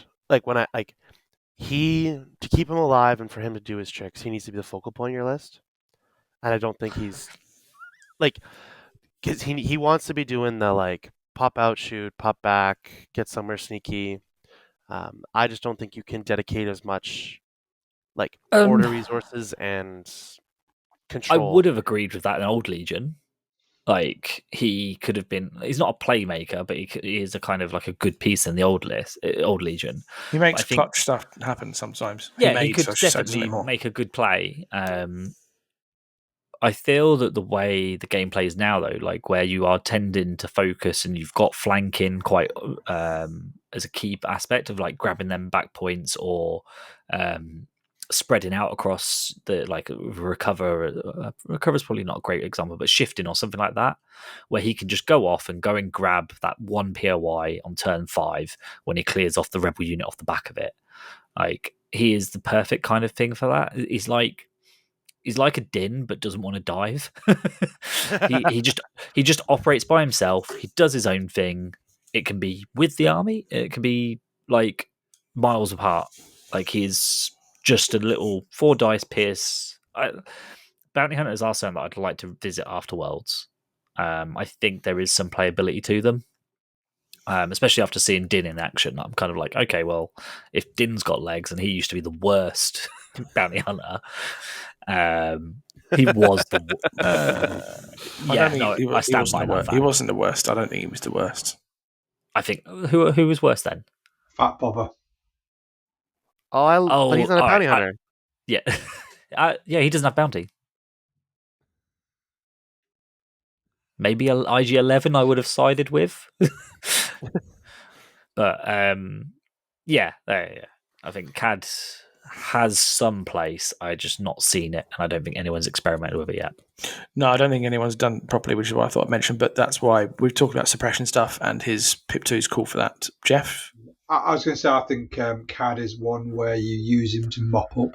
to keep him alive and for him to do his tricks, he needs to be the focal point of your list. And I don't think he's because he wants to be doing the pop out, shoot, pop back, get somewhere sneaky. I just don't think you can dedicate as much order resources and control. I would have agreed with that in Old Legion. He could have been. He's not a playmaker, but he is a kind of a good piece in the Old Legion. He makes clutch stuff happen sometimes. Yeah, he could definitely make a good play. I feel that the way the game plays now, though, where you are tending to focus and you've got flanking quite as a key aspect of grabbing them back points or spreading out across the recover. Recover is probably not a great example, but shifting or something like that, where he can just go off and grab that 1 POI on turn 5 when he clears off the rebel unit off the back of it. He is the perfect kind of thing for that. He's like a Din, but doesn't want to dive. he just operates by himself. He does his own thing. It can be with the army. It can be miles apart. He's just a little 4 dice pierce. Bounty Hunters are something that I'd like to visit afterwards. I think there is some playability to them, especially after seeing Din in action. I'm kind of like, okay, well, if Din's got legs and he used to be the worst bounty hunter, he was the. I stand by that. He wasn't the worst. I don't think he was the worst. I think who was worse then? Fat Bobber. But he's not a bounty hunter. Yeah, yeah, he doesn't have bounty. Maybe an IG-11 I would have sided with. But yeah, I think CAD has some place. I just not seen it, and I don't think anyone's experimented with it yet. No, I don't think anyone's done it properly, which is what I thought I'd mention. But that's why we've talked about suppression stuff, and his Pip 2 is cool for that. Jeff? I was going to say, I think CAD is one where you use him to mop up.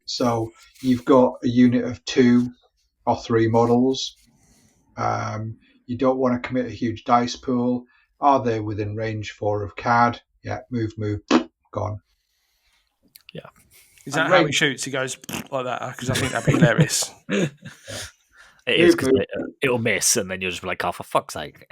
So you've got a unit of 2 or 3 models. You don't want to commit a huge dice pool. Are they within range 4 of CAD? Yeah, move, gone. Yeah. Is that how he shoots? He goes like that? Because I think that'd be hilarious. It is, because it'll miss, and then you'll just be like, oh, for fuck's sake.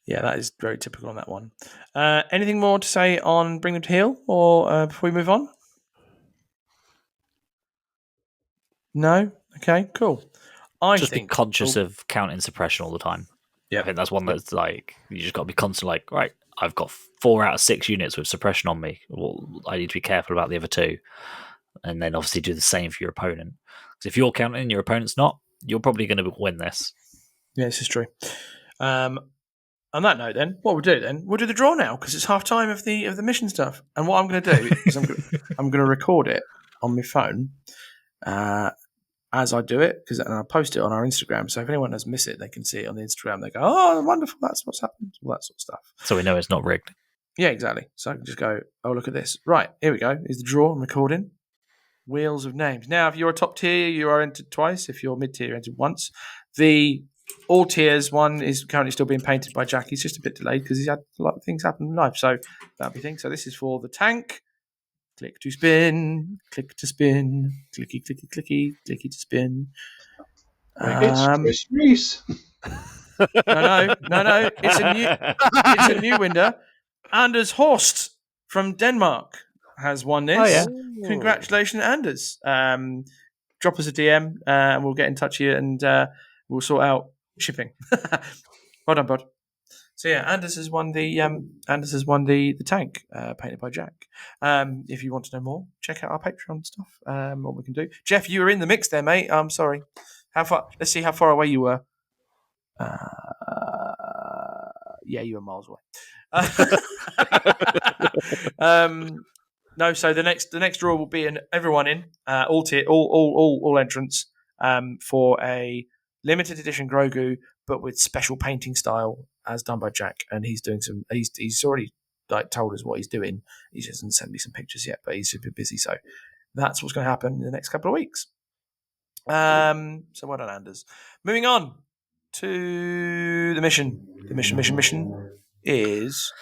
Yeah, that is very typical on that one. Anything more to say on Bring Them to Heel, or before we move on? No? Okay, cool. Just be conscious of counting suppression all the time. Yeah, I think that's one that's like, you just got to be constantly like, right, I've got 4 out of 6 units with suppression on me. Well, I need to be careful about the other 2. And then obviously do the same for your opponent. Because if you're counting and your opponent's not, you're probably going to win this. Yeah, this is true. On that note, then, what we'll do then, we'll do the draw now, because it's half time of the mission stuff. And what I'm going to do is I'm going to record it on my phone as I do it, and I'll post it on our Instagram. So if anyone has missed it, they can see it on the Instagram. They go, "Oh, wonderful! That's what's happened." All that sort of stuff. So we know it's not rigged. Yeah, exactly. So I can just go, "Oh, look at this!" Right, here we go. Here's the draw. I'm recording. Wheels of names. Now, if you're a top tier, you are entered twice. If you're mid tier, you're entered once. The all tiers one is currently still being painted by Jack. He's just a bit delayed because he's had a lot of things happen in life. So that'll be things. So this is for the tank. Click to spin. Click to spin. Clicky, clicky, clicky. Clicky to spin. It's Chris Reese. No. It's a new window. Anders Horst from Denmark has won this. Oh, yeah. Congratulations, Anders. Drop us a DM and we'll get in touch with you and we'll sort out shipping. Well done, bud. So yeah, Anders has won the tank painted by Jack. If you want to know more, check out our Patreon stuff. What we can do. Jeff, you were in the mix there, mate. I'm sorry. How far? Let's see how far away you were. Yeah, you were miles away. No, so the next draw will be everyone in all entrants for a limited edition Grogu, but with special painting style as done by Jack. And he's doing some. He's already told us what he's doing. He just hasn't sent me some pictures yet, but he's super busy. So that's what's going to happen in the next couple of weeks. So well done, Anders. Moving on to the mission. The mission is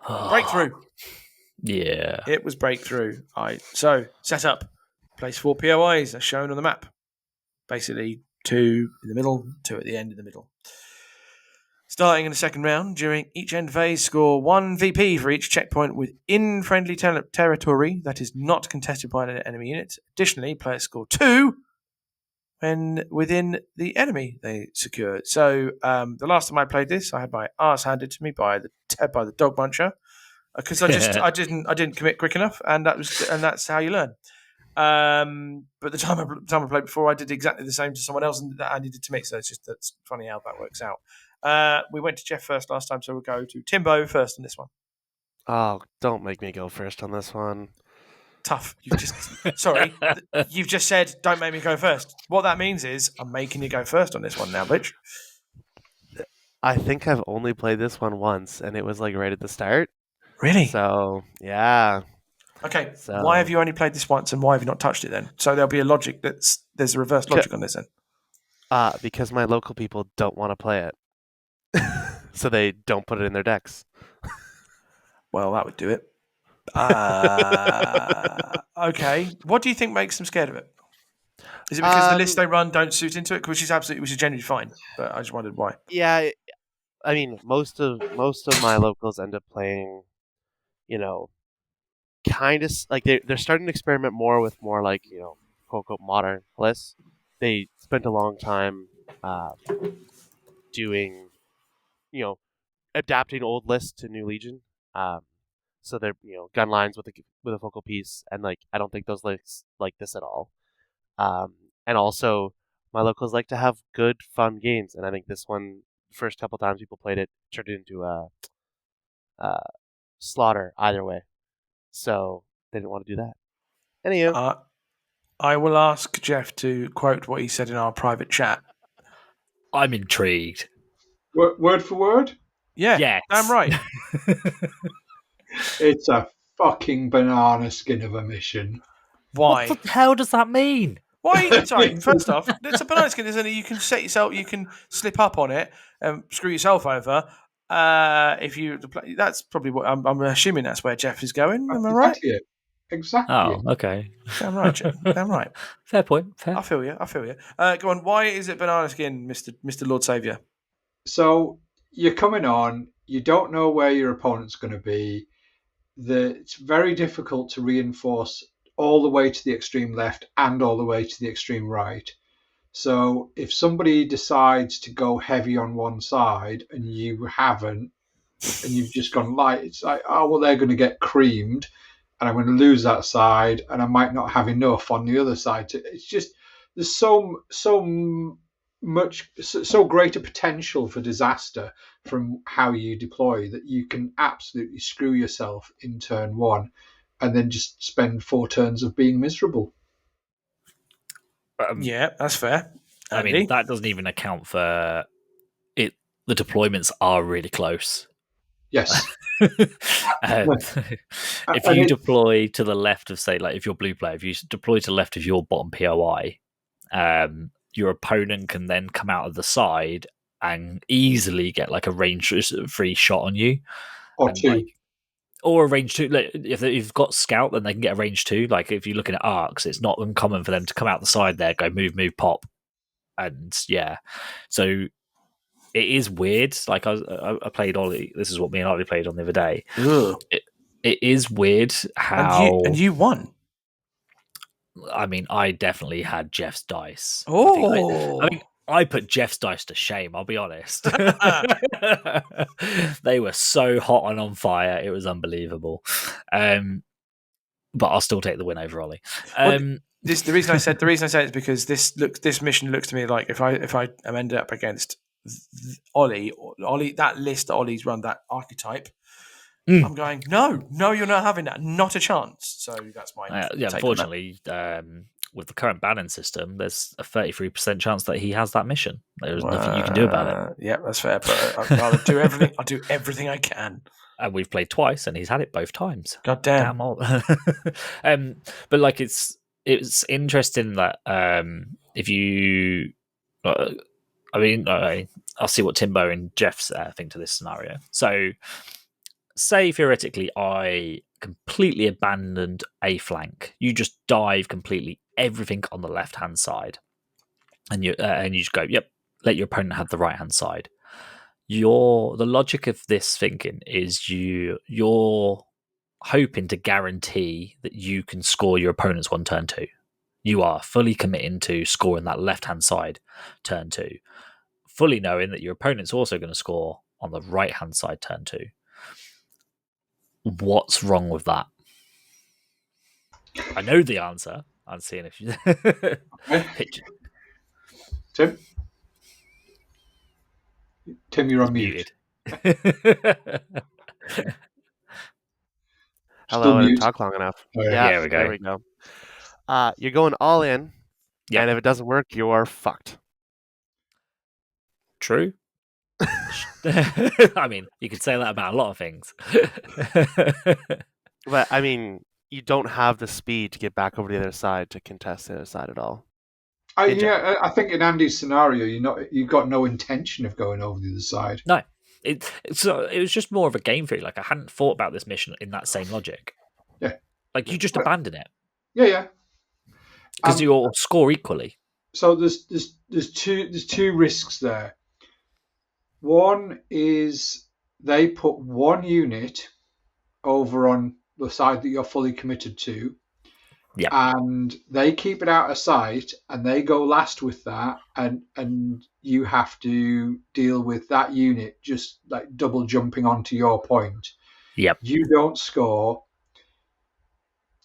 breakthrough. Yeah. It was breakthrough. So set up. Place 4 POIs as shown on the map. Basically 2 in the middle, 2 at the end in the middle. Starting in the second round, during each end phase, score 1 VP for each checkpoint within friendly territory that is not contested by an enemy unit. Additionally, players score 2 when within the enemy they secured. So the last time I played this, I had my arse handed to me by the dog muncher because I didn't commit quick enough, and that's how you learn. But the time I played before, I did exactly the same to someone else, and that I needed to mix. So that's funny how that works out. We went to Jeff first last time, so we'll go to Timbo first on this one. Oh, don't make me go first on this one. Tough. You've just said don't make me go first. What that means is I'm making you go first on this one now, bitch. I think I've only played this one once, and it was like right at the start. Really? So yeah. Okay. So, why have you only played this once, and why have you not touched it then? So there'll be a logic there's a reverse logic on this then. Because my local people don't want to play it, so they don't put it in their decks. Well, that would do it. Okay. What do you think makes them scared of it? Is it because the list they run don't suit into it? Which is genuinely fine. But I just wondered why. Yeah, I mean, most of my locals end up playing, kind of like they're starting to experiment more with more like quote unquote modern lists. They spent a long time doing adapting old lists to new Legion. So they're gun lines with a focal piece, and like I don't think those lists like this at all. And also my locals like to have good fun games, and I think this one first couple times people played it turned it into a slaughter either way. So they didn't want to do that. Anywho, I will ask Jeff to quote what he said in our private chat. I'm intrigued. Word for word? Yeah, Yes. damn right. It's a fucking banana skin of a mission. Why? What the hell does that mean? Why? Sorry, first off, it's a banana skin, isn't it? You can set yourself, you can slip up on it and screw yourself over. If you, that's probably what I'm assuming that's where Jeff is going. Am I right? Exactly it. Exactly. Oh, okay. Damn right, Jeff. Damn right. Fair point. Fair. I feel you. Go on. Why is it banana skin, Mr. Lord Savior? So you're coming on, you don't know where your opponent's going to be. It's very difficult to reinforce all the way to the extreme left and all the way to the extreme right. So if somebody decides to go heavy on one side and you haven't, and you've just gone light, it's like, oh, well, they're going to get creamed and I'm going to lose that side and I might not have enough on the other side. It's just, there's so great a potential for disaster from how you deploy that you can absolutely screw yourself in turn one and then just spend 4 turns of being miserable. Yeah, that's fair. I mean, that doesn't even account for it. The deployments are really close. Yes. If you deploy to the left of, say, like if you're blue player, if you deploy to the left of your bottom POI, your opponent can then come out of the side and easily get like a range 3 shot on you. Or 2. Or a range 2. Like, if you've got scout, then they can get a range 2. Like if you're looking at arcs, it's not uncommon for them to come out the side there, go move, pop. And yeah. So it is weird. Like I played Ollie. This is what me and Ollie played on the other day. It is weird how... And you won. I mean, I definitely had Jeff's dice. Oh, I put Jeff's dice to shame, I'll be honest. They were so hot and on fire, it was unbelievable. But I'll still take the win over Ollie. The reason I said it is because this mission looks to me like if I am ended up against Ollie, that list that Ollie's run, that archetype, I'm going, no, you're not having that, not a chance. So that's my take unfortunately, with the current banning system, there's a 33% chance that he has that mission. There's nothing you can do about it. Yeah, that's fair. But I'll do everything. I'll do everything I can. And we've played twice, and he's had it both times. God damn. But like, it's interesting that if you, I'll see what Timbo and Jeff's think to this scenario. So, say theoretically, I completely abandoned a flank. You just dive completely everything on the left hand side, and you just go, yep. Let your opponent have the right hand side. The logic of this thinking is you're hoping to guarantee that you can score your opponent's one turn 2. You are fully committing to scoring that left hand side turn 2, fully knowing that your opponent's also going to score on the right hand side turn 2. What's wrong with that? I know the answer. I'm seeing if you pitch it. Tim, you're on mute. Hello, I didn't talk long enough. Oh, yeah. There we go. There we go. You're going all in, and if it doesn't work, you are fucked. True. I mean, you could say that about a lot of things. But I mean, you don't have the speed to get back over to the other side to contest the other side at all. I think in Andy's scenario, you've got no intention of going over the other side. No. it was just more of a game theory. Like I hadn't thought about this mission in that same logic. Yeah. Like you just abandon it Yeah. because you'll score equally. So there's two risks there. One is they put one unit over on the side that you're fully committed to, and they keep it out of sight, and they go last with that, and you have to deal with that unit just like double jumping onto your point. Yep. You don't score.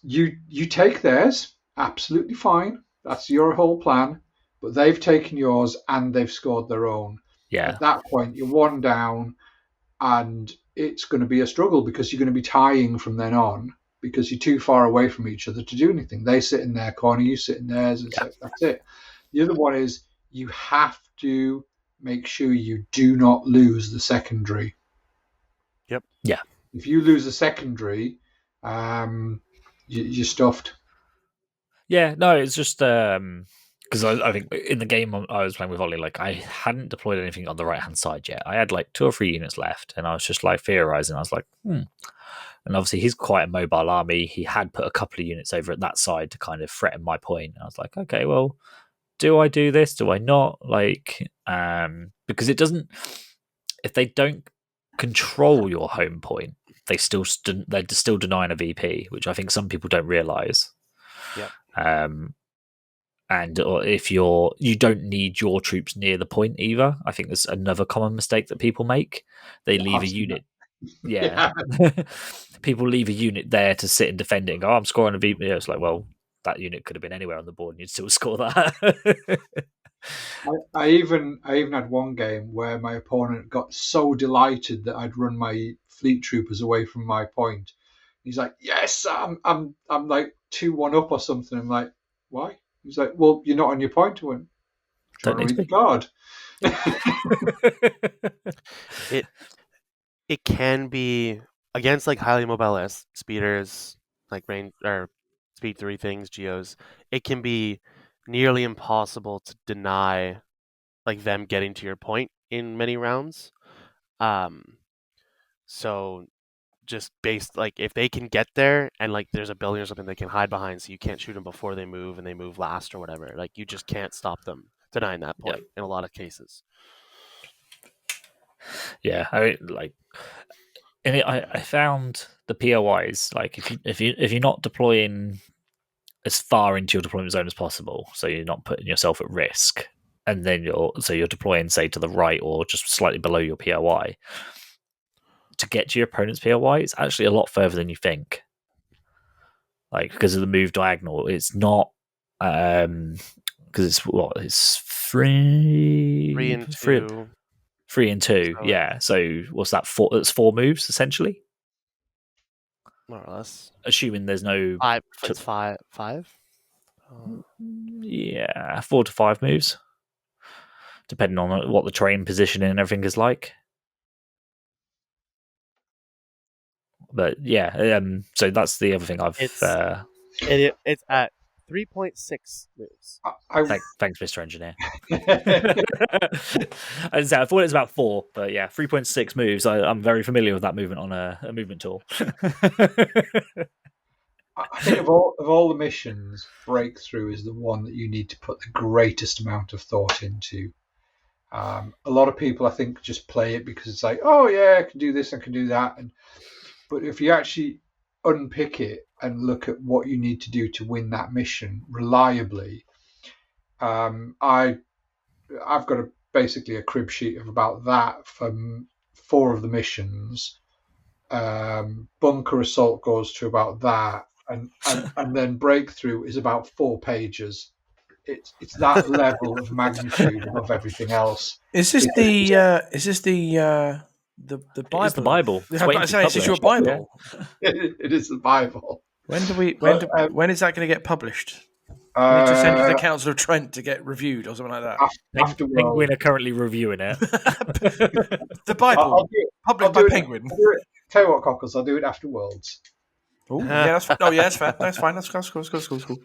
You take theirs, absolutely fine. That's your whole plan. But they've taken yours and they've scored their own. Yeah. At that point, you're one down, and it's going to be a struggle because you're going to be tying from then on because you're too far away from each other to do anything. They sit in their corner, you sit in theirs, and so that's it. The other one is you have to make sure you do not lose the secondary. Yep. Yeah. If you lose the secondary, you're stuffed. Yeah, no, it's just because I think in the game I was playing with Ollie, like I hadn't deployed anything on the right hand side yet. I had like 2 or 3 units left, and I was just like theorizing. I was like, And obviously he's quite a mobile army. He had put a couple of units over at that side to kind of threaten my point. And I was like, okay, well, do I do this? Do I not? Like, because it doesn't. If they don't control your home point, they're still denying a VP, which I think some people don't realize. Yep. And or if you don't need your troops near the point either. I think there's another common mistake that people make. They leave a unit. Yeah. People leave a unit there to sit and defend it and go, I'm scoring a VP. It's like, well, that unit could have been anywhere on the board and you'd still score that. I even had one game where my opponent got so delighted that I'd run my fleet troopers away from my point. He's like, yes, I'm like 2-1 up or something. I'm like, why? He's like, well, you're not on your point. I went, Don't need to be. Guard. It can be against like highly mobile speeders, like range or speed 3 things, geos. It can be nearly impossible to deny like them getting to your point in many rounds. So just based like if they can get there and like there's a building or something they can hide behind, so you can't shoot them before they move and they move last or whatever. Like you just can't stop them denying that point in a lot of cases. Yeah, I mean, like, and I found the POIs like if you're not deploying as far into your deployment zone as possible, so you're not putting yourself at risk, and then you're deploying say to the right or just slightly below your POI. To get to your opponent's POI, it's actually a lot further than you think. Like because of the move diagonal, it's not because it's 3 and 2. 3 and 2, So, yeah. So what's that? 4? That's 4 moves essentially, more or less. assuming there's no 5. It's 5. Yeah, 4 to 5 moves, depending on what the terrain positioning and everything is like. But yeah, so that's the other thing I've. It's at 3.6 moves. Thanks, Mr. Engineer. I thought it was about 4, but yeah, 3.6 moves. I'm very familiar with that movement on a movement tool. I think of all the missions, Breakthrough is the one that you need to put the greatest amount of thought into. A lot of people, I think, just play it because it's like, oh yeah, I can do this, I can do that, but if you actually unpick it and look at what you need to do to win that mission reliably, I've got basically a crib sheet of about that from 4 of the missions. Bunker Assault goes to about that, and then Breakthrough is about 4 pages. It's that level of magnitude above everything else. Is this the Bible? It's the Bible. I was about to say, is this your Bible? It is the Bible. When is that going to get published? We need to send it to the Council of Trent to get reviewed or something like that. Penguin are currently reviewing it. The Bible, published by Penguin. Tell you what, Cockles, I'll do it after Worlds. Oh, yeah, that's fine. Oh, yeah, that's fair. That's fine. That's cool.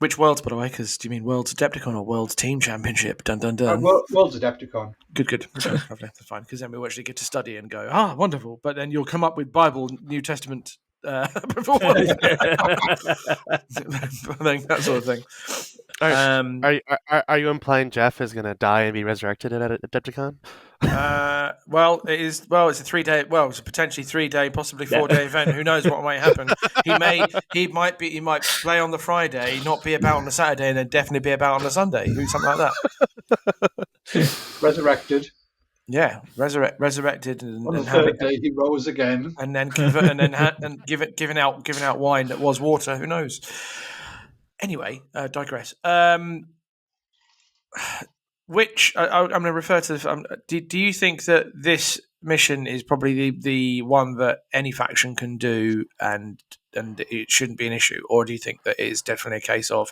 Which Worlds, by the way? Because do you mean Worlds Adepticon or Worlds Team Championship? Dun dun dun. World's Adepticon. Good. Okay, lovely. That's fine. Because then we actually get to study and go, wonderful. But then you'll come up with Bible, New Testament, before that sort of thing. Are you implying Jeff is going to die and be resurrected at Adepticon? Well, it's a 3-day. Well, it's a potentially 3-day, possibly 4-day event. Who knows what might happen? He might play on the Friday, not be about on the Saturday, and then definitely be about on the Sunday. Something like that. Resurrected. Yeah, resurrected, and On the third day he rose again, and then giving out wine that was water. Who knows? Anyway, digress. Which I'm going to refer to. Do you think that this mission is probably the one that any faction can do, and it shouldn't be an issue, or do you think that it is definitely a case of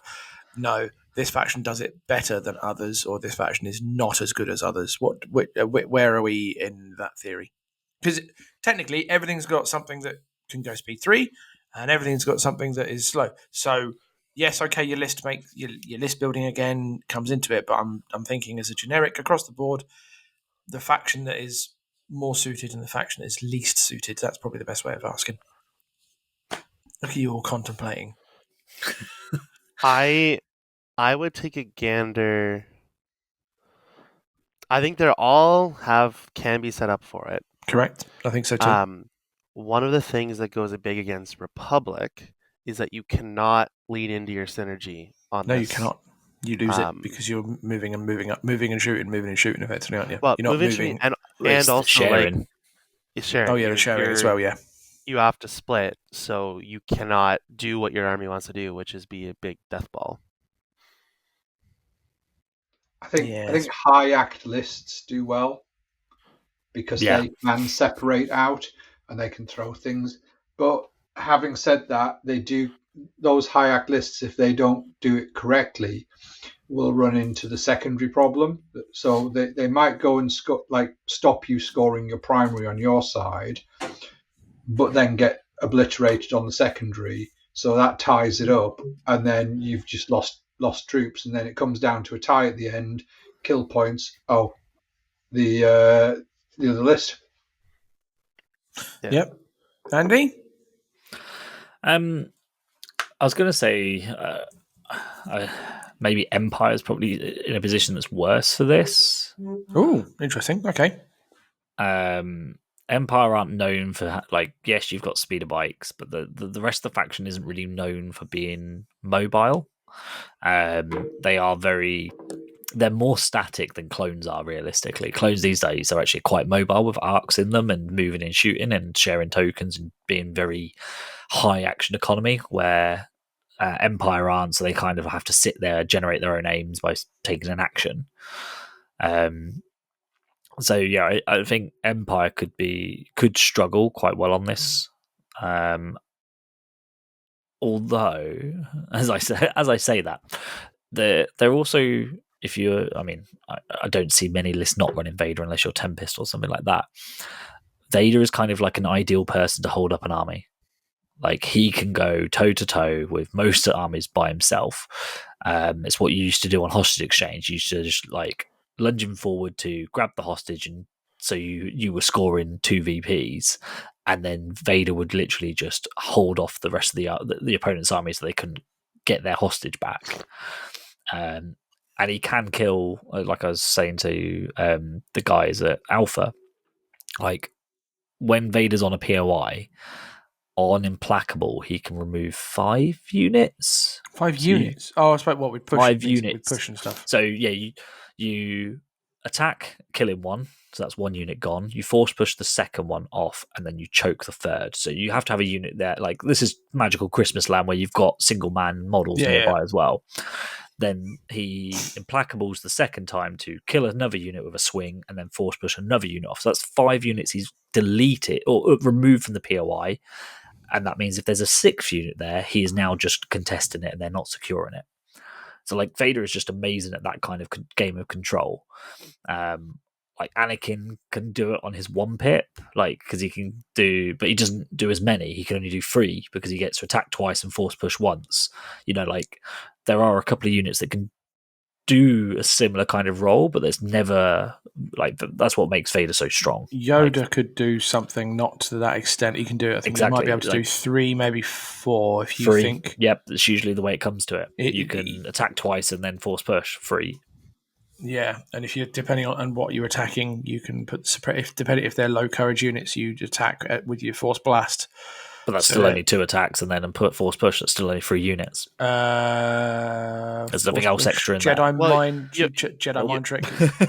no, this faction does it better than others, or this faction is not as good as others? Where are we in that theory? Because technically, everything's got something that can go speed 3, and everything's got something that is slow. So yes, okay, your list building again comes into it, but I'm thinking as a generic across the board, the faction that is more suited and the faction that is least suited. That's probably the best way of asking. Look at you all contemplating. I would take a gander. I think they're all can be set up for it. Correct. I think so too. One of the things that goes a big against Republic is that you cannot lead into your synergy on No, this. you cannot. You lose it because you're moving and shooting effectively, aren't you? Well, you're not moving. and It's also sharing. You're sharing. Oh yeah, the sharing as well. Yeah. You have to split, so you cannot do what your army wants to do, which is be a big death ball. I think high act lists do well because they can separate out and they can throw things. But having said that, those high act lists, if they don't do it correctly, will run into the secondary problem. So they might go and stop you scoring your primary on your side, but then get obliterated on the secondary. So that ties it up, and then you've just lost troops, and then it comes down to a tie at the end. Kill points. Oh, the other list. Yeah. Yep. Andy? I was going to say maybe Empire's probably in a position that's worse for this. Oh, interesting. Okay. Empire aren't known for yes, you've got speeder bikes, but the rest of the faction isn't really known for being mobile. They're more static than clones are, realistically. Clones these days are actually quite mobile with arcs in them and moving and shooting and sharing tokens and being very high action economy, where Empire aren't, so they kind of have to sit there, generate their own aims by taking an action. So yeah, I think Empire could struggle quite well on this. Although, as I say that, they're also, I don't see many lists not running Vader unless you're Tempest or something like that. Vader is kind of like an ideal person to hold up an army. Like, he can go toe to toe with most of the armies by himself. It's what you used to do on hostage exchange. You used to just lunging forward to grab the hostage, and so you were scoring 2 VPs, and then Vader would literally just hold off the rest of the opponent's army so they couldn't get their hostage back. And he can kill, like I was saying to the guys at Alpha, like when Vader's on a POI on Implacable, he can remove 5 units. 5 units? Oh, I suppose what we'd push. 5 units. We'd push and stuff. So yeah, you attack, killing one, so that's 1 unit gone. You force push the second one off, and then you choke the third. So you have to have a unit there. Like, this is Magical Christmas Land, where you've got single man models nearby as well. Then he Implacables the second time to kill another unit with a swing, and then force push another unit off. So that's 5 units he's deleted or removed from the POI. And that means if there's a 6th unit there, he is now just contesting it and they're not securing it. So Vader is just amazing at that kind of game of control. Anakin can do it on his 1 pip, because he can do, but he doesn't do as many. He can only do 3 because he gets to attack twice and force push once. there are a couple of units that can do a similar kind of role, but there's never like that's what makes Vader so strong. Yoda Like, could do something not to that extent. He can do it. I think he might be Exactly, able to do like- 3, maybe 4 if you 3. think. Yep, that's usually the way it comes to it. It- You it- can attack twice and then force push 3. Yeah, and if you're depending on what you're attacking, you can put depending if they're low courage units, you attack with your force blast. But that's So still that- only 2 attacks, and then put force push. That's still only 3 units. There's nothing else extra in Jedi there. Well, mind, you- Jedi mind trick.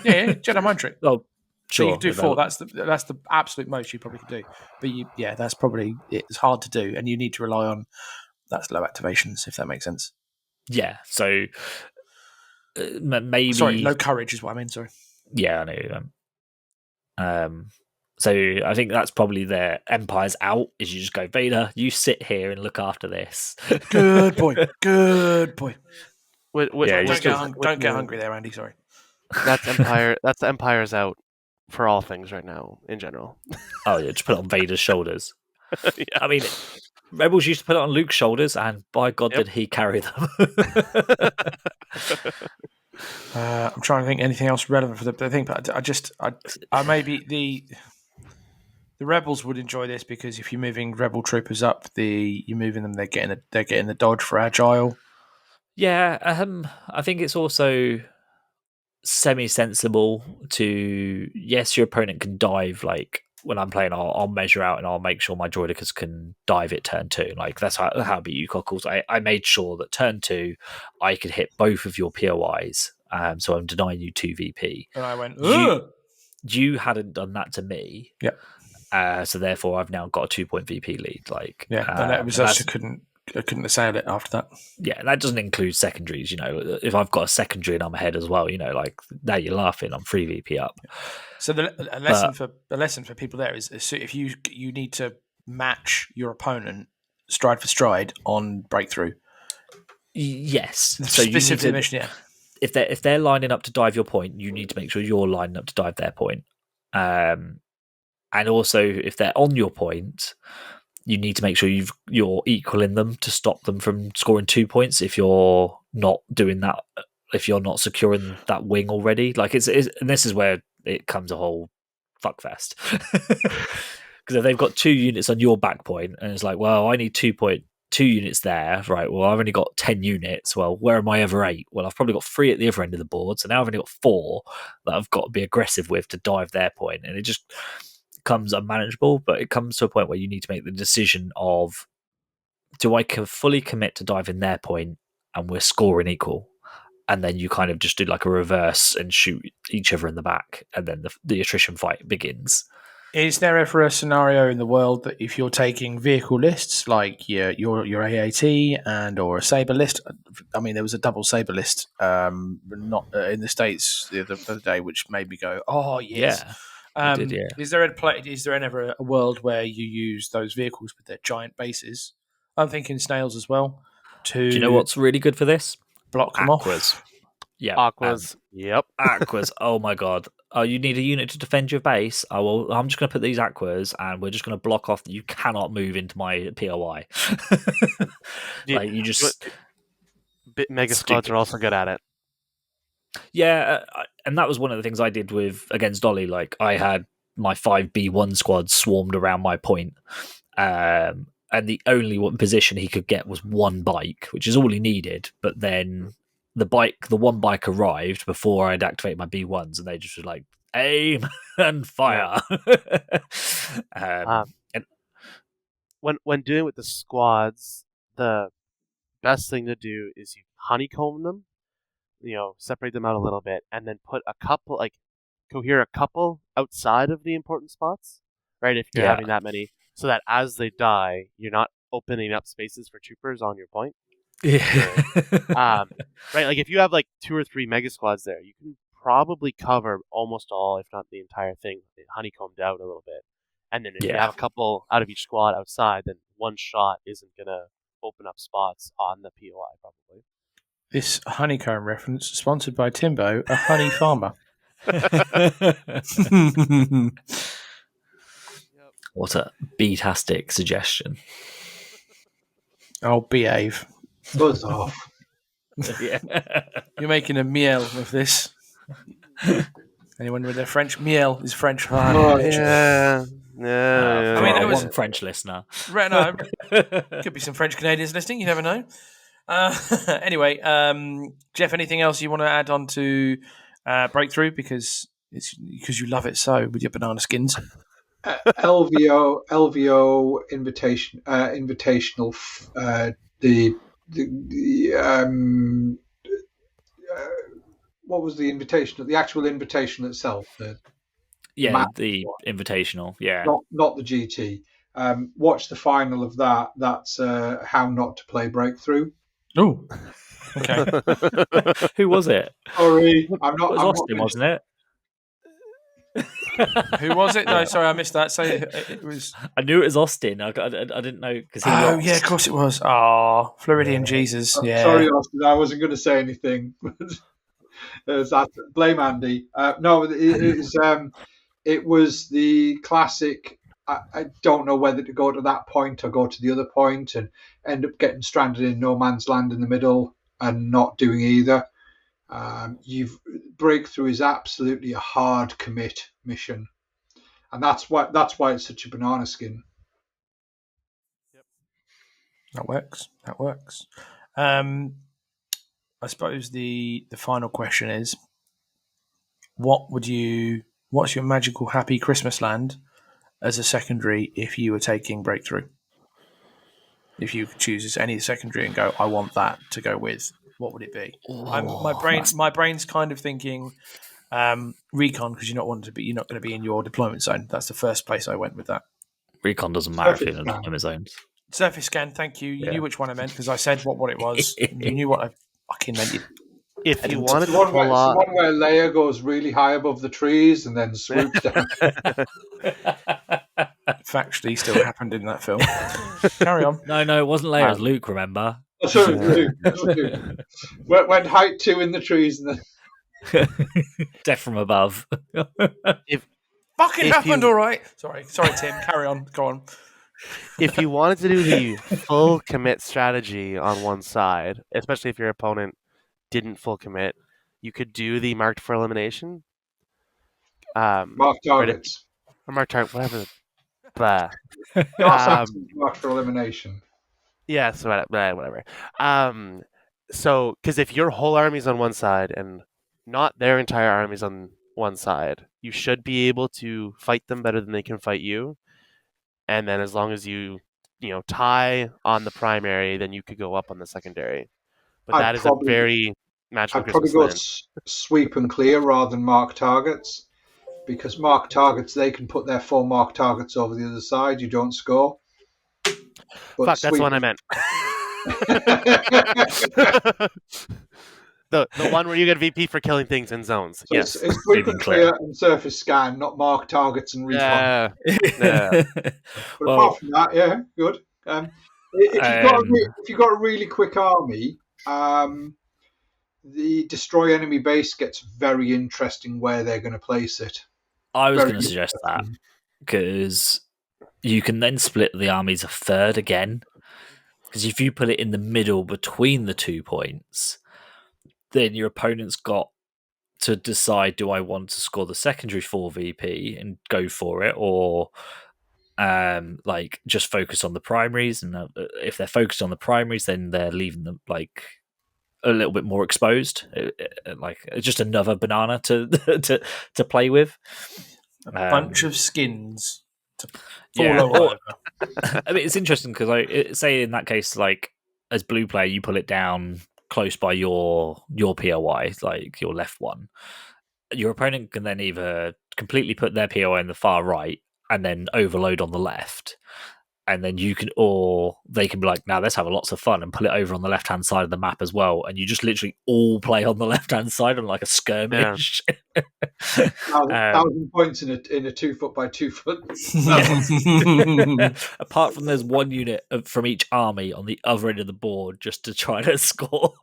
Yeah, Jedi mind trick. Oh, So you sure. can do 4. That's the absolute most you probably could do. But that's probably it's hard to do, and you need to rely on that's low activations if that makes sense. Yeah, so maybe. Sorry, low courage is what I mean. Sorry. Yeah, I know. So I think that's probably their Empire's out. Is you just go, Vader, you sit here and look after this. Good boy. Good boy. Yeah, Don't get hungry there, Andy. Sorry. That's Empire. That's the Empire's out for all things right now in general. Oh yeah, just put it on Vader's shoulders. Yeah. I mean, Rebels used to put it on Luke's shoulders, and by God, Yep. did he carry them? I'm trying to think anything else relevant for the thing, but I maybe the rebels would enjoy this because if you're moving rebel troopers up, you're moving them. They're getting the dodge for agile. Yeah, I think it's also semi-sensible to yes, your opponent can dive. Like when I'm playing, I'll measure out and I'll make sure my droidicus can dive at turn 2. Like that's how I beat you, Cockles. I made sure that turn 2 I could hit both of your POIs. So I'm denying you 2 VP. And I went, You hadn't done that to me. Yeah. So therefore, I've now got a 2-point VP lead. Like, yeah, and that was I couldn't assail it after that. Yeah, that doesn't include secondaries. You know, if I've got a secondary and I'm ahead as well, you know, like now you're laughing. I'm 3 VP up. So a lesson for people there is if you need to match your opponent stride for stride on breakthrough. Yes. So you need Specific to, mission, yeah. If they're lining up to dive your point, you need to make sure you're lining up to dive their point. And also, if they're on your point, you need to make sure you're equaling them to stop them from scoring 2 points. If you're not doing that, if you're not securing that wing already, like and this is where it comes a whole fuckfest. Because if they've got 2 units on your back point, and it's like, well, I need 2 units there, right? Well, I've only got 10 units. Well, where are my other 8? Well, I've probably got 3 at the other end of the board, so now I've only got 4 that I've got to be aggressive with to dive their point, and it just becomes unmanageable. But it comes to a point where you need to make the decision of, do I fully commit to diving their point and we're scoring equal? And then you kind of just do like a reverse and shoot each other in the back, and then the attrition fight begins. Is there ever a scenario in the world that if you're taking vehicle lists like your AAT and or a saber list? I mean, there was a double saber list, not in the States the other day, which made me go, "Oh yes." Yeah, did, yeah. Is there ever a world where you use those vehicles with their giant bases? I'm thinking snails as well. Do you know what's really good for this? Block them Aquas. off. Yeah, Aquas. Yep. Aquas. Oh my god. Oh, you need a unit to defend your base. Oh well, I'm just going to put these Aquas, and we're just going to block off that you cannot move into my POI. Like you just Mega squads are also good at it. Yeah, and that was one of the things I did against Dolly. Like I had my 5B1 squad swarmed around my point, and the only position he could get was one bike, which is all he needed. But then the one bike arrived before I'd activate my B1s, and they just were like, aim and fire. And when doing with the squads, the best thing to do is you honeycomb them, separate them out a little bit, and then put cohere a couple outside of the important spots, right? If you're having that many, so that as they die, you're not opening up spaces for troopers on your point. Yeah. Right, like if you have like 2 or 3 mega squads there, you can probably cover almost all, if not the entire thing, honeycombed out a little bit. And then if you have a couple out of each squad outside, then one shot isn't gonna open up spots on the POI probably. This honeycomb reference sponsored by Timbo, a honey farmer. What a beatastic suggestion. Oh, behave. Buzz off. Yeah. You're making a meal of this. Anyone with their French? Miel is French for Oh, bitch. Yeah. For I mean, our that was- one French listener. Right, no, could be some French Canadians listening. You never know. Anyway, Jeff, anything else you want to add on to Breakthrough because you love it so with your banana skins? LVO invitational. What was the invitational? The actual invitational itself. Yeah, map the invitational. Yeah. not the GT. Watch the final of that. That's how not to play Breakthrough. Oh, okay. Who was it? Sorry, I'm It not. was I'm Austin, not wasn't it? Who was it? No, Yeah. sorry, I missed that. Say it was. I knew it was Austin. I didn't know because he Oh lost. yeah, of course it was. Oh, Floridian Jesus. Yeah. Sorry, Austin. I wasn't going to say anything. Blame Andy. No, it was the classic. I don't know whether to go to that point or go to the other point and end up getting stranded in no man's land in the middle and not doing either. Breakthrough is absolutely a hard commit mission, and that's why it's such a banana skin. That works. That works. I suppose the final question is, what's your magical happy Christmas land as a secondary if you were taking Breakthrough? If you could choose any secondary and go, I want that to go with, what would it be? My brain's kind of thinking recon because you're not going to be in your deployment zone. That's the first place I went with that. Recon doesn't matter if Surface you're in scan. deployment zones. Surface scan, thank you. You knew which one I meant because I said what it was. You knew what I fucking meant. If you It's wanted It's to the one pull where, off, Leia goes really high above the trees and then swoops down. Factually still happened in that film. Carry on. No, it wasn't Leia. It was Luke. Remember? Oh, sorry, Luke. Went height 2 in the trees and then Death from above. Fucking If happened, you- all right. Sorry, Tim. Carry on. Go on. if you wanted to do the full commit strategy on one side, especially if your opponent didn't full commit, you could do the marked for elimination. mark targets. Or marked target, whatever. Blah. Class actions marked for elimination. Yeah, so whatever. So because if your whole army's on one side and not their entire army's on one side, you should be able to fight them better than they can fight you. And then as long as you tie on the primary, then you could go up on the secondary. But I'd that is probably- a very magical I'd probably Christmas go land. sweep and clear rather than mark targets, because mark targets, they can put their 4 mark targets over the other side. You don't score. But Fuck, that's the one I meant. the one where you get VP for killing things in zones. So Yes. it's sweep Sweep and and clear and surface scan, not mark targets and recon. Yeah. Yeah. But Well, apart from that, yeah, good. If you've got a really quick army, the destroy enemy base gets very interesting where they're going to place it. I was Very going to suggest that because you can then split the armies a third again. Because if you put it in the middle between the 2 points, then your opponent's got to decide: do I want to score the secondary 4 VP and go for it, or just focus on the primaries? And if they're focused on the primaries, then they're leaving them a little bit more exposed, it's just another banana to to play with. A bunch of skins to fall Yeah. over. I mean, it's interesting because, say in that case, as blue player, you pull it down close by your POI, like your left one. Your opponent can then either completely put their POI in the far right and then overload on the left, and then or they can be like, now let's have lots of fun and pull it over on the left hand side of the map as well, and you just literally all play on the left hand side on like a skirmish. 1,000 points in a 2 foot by 2 foot. Apart from there's one unit from each army on the other end of the board just to try to score.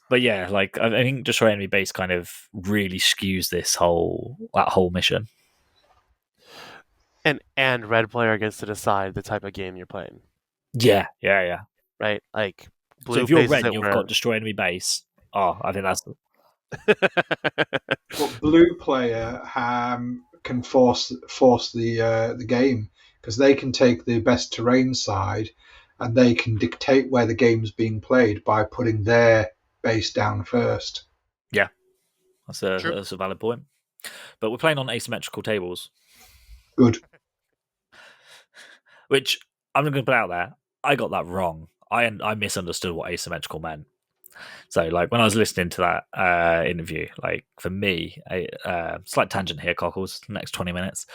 But yeah, I think Destroy Enemy Base kind of really skews that whole mission. And red player gets to decide the type of game you're playing. Yeah. right? Like blue So if you're places red, it you've where got destroy enemy base. Oh, I think that's But blue player can force the game because they can take the best terrain side, and they can dictate where the game's being played by putting their base down first. that's a valid point. But we're playing on asymmetrical tables, Good. which I'm going to put out there. I got that wrong. I misunderstood what asymmetrical meant. So, like when I was listening to that interview, like for me, slight tangent here, Cockles. Next 20 minutes.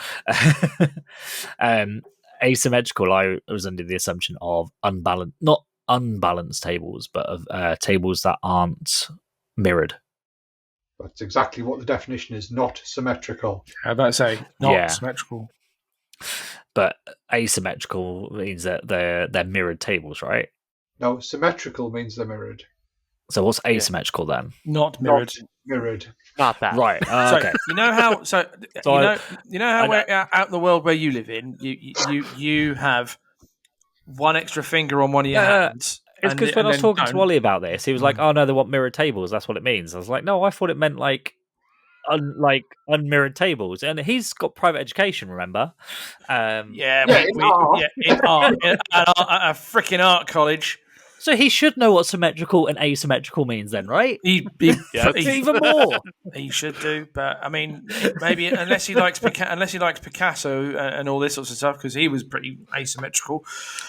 Asymmetrical. I was under the assumption of unbalanced, not unbalanced tables, but of tables that aren't mirrored. That's exactly what the definition is, not symmetrical. How about to say not Yeah. symmetrical? But asymmetrical means that they're mirrored tables, right? No, symmetrical means they're mirrored. So what's asymmetrical then? Not mirrored. Not mirrored. not that. Right. So Okay. you know how you know how I know. out in the world where you live in, you have one extra finger on one of your hands. It's and- because when and I was then talking to don't. Ollie about this, he was like, "Oh no, they want mirrored tables. That's what it means." I was like, "No, I thought it meant like unmirrored tables." And he's got private education, remember? Yeah, Yeah, in art. in art, a freaking art college. So he should know what symmetrical and asymmetrical means, then, right? He Even more. He should do, but I mean, maybe unless he likes Picasso and all this sorts of stuff, because he was pretty asymmetrical.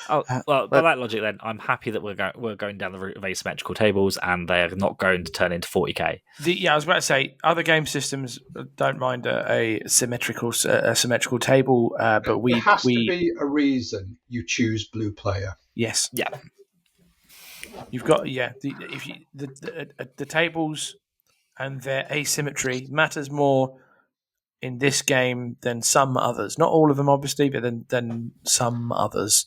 Oh, well, by that logic, then I'm happy that we're going down the route of asymmetrical tables, and they're not going to turn into 40k. I was about to say other game systems don't mind a symmetrical table, but There has to be a reason you choose blue player. yes, Yeah. you've got the tables and their asymmetry matters more in this game than some others. Not all of them, obviously, but than some others.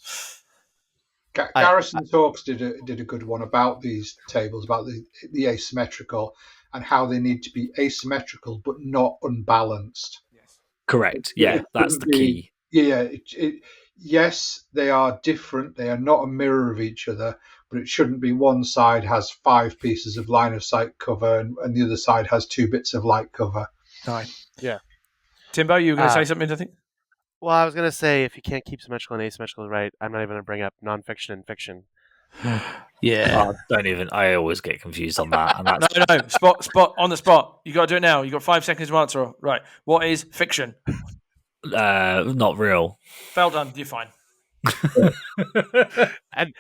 Garrison Talks did a good one about these tables, about the asymmetrical and how they need to be asymmetrical but not unbalanced. Correct. Yeah, that's the key. Yeah, yes, they are different. They are not a mirror of each other, but it shouldn't be one side has 5 pieces of line of sight cover and the other side has 2 bits of light cover. No. Yeah. Timbo, you were going to say something, I think? Well, I was gonna say if you can't keep symmetrical and asymmetrical right, I'm not even gonna bring up nonfiction and fiction. Yeah. Oh, don't even. I always get confused on that. And that's, No. Spot on the spot. You got to do it now. You got 5 seconds to answer. Right. What is fiction? not real. Well done. You're fine. And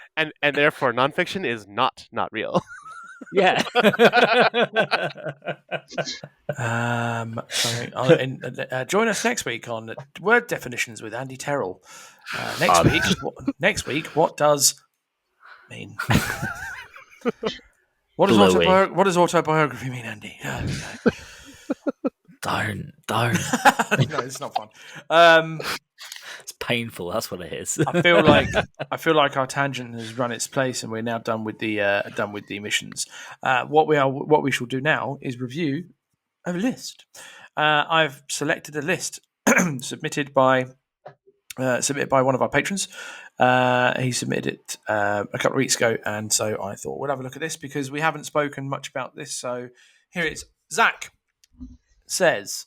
therefore nonfiction is not real. Yeah. Join us next week on Word Definitions with Andy Terrell. Next week, what does mean? What does autobiography mean, Andy? Don't. No, it's not fun. It's painful. That's what it is. I feel like our tangent has run its place, and we're now done with the missions. What we shall do now is review a list. I've selected a list submitted by one of our patrons. He submitted it a couple of weeks ago, and so I thought we'll have a look at this because we haven't spoken much about this. So here it is. Zach says,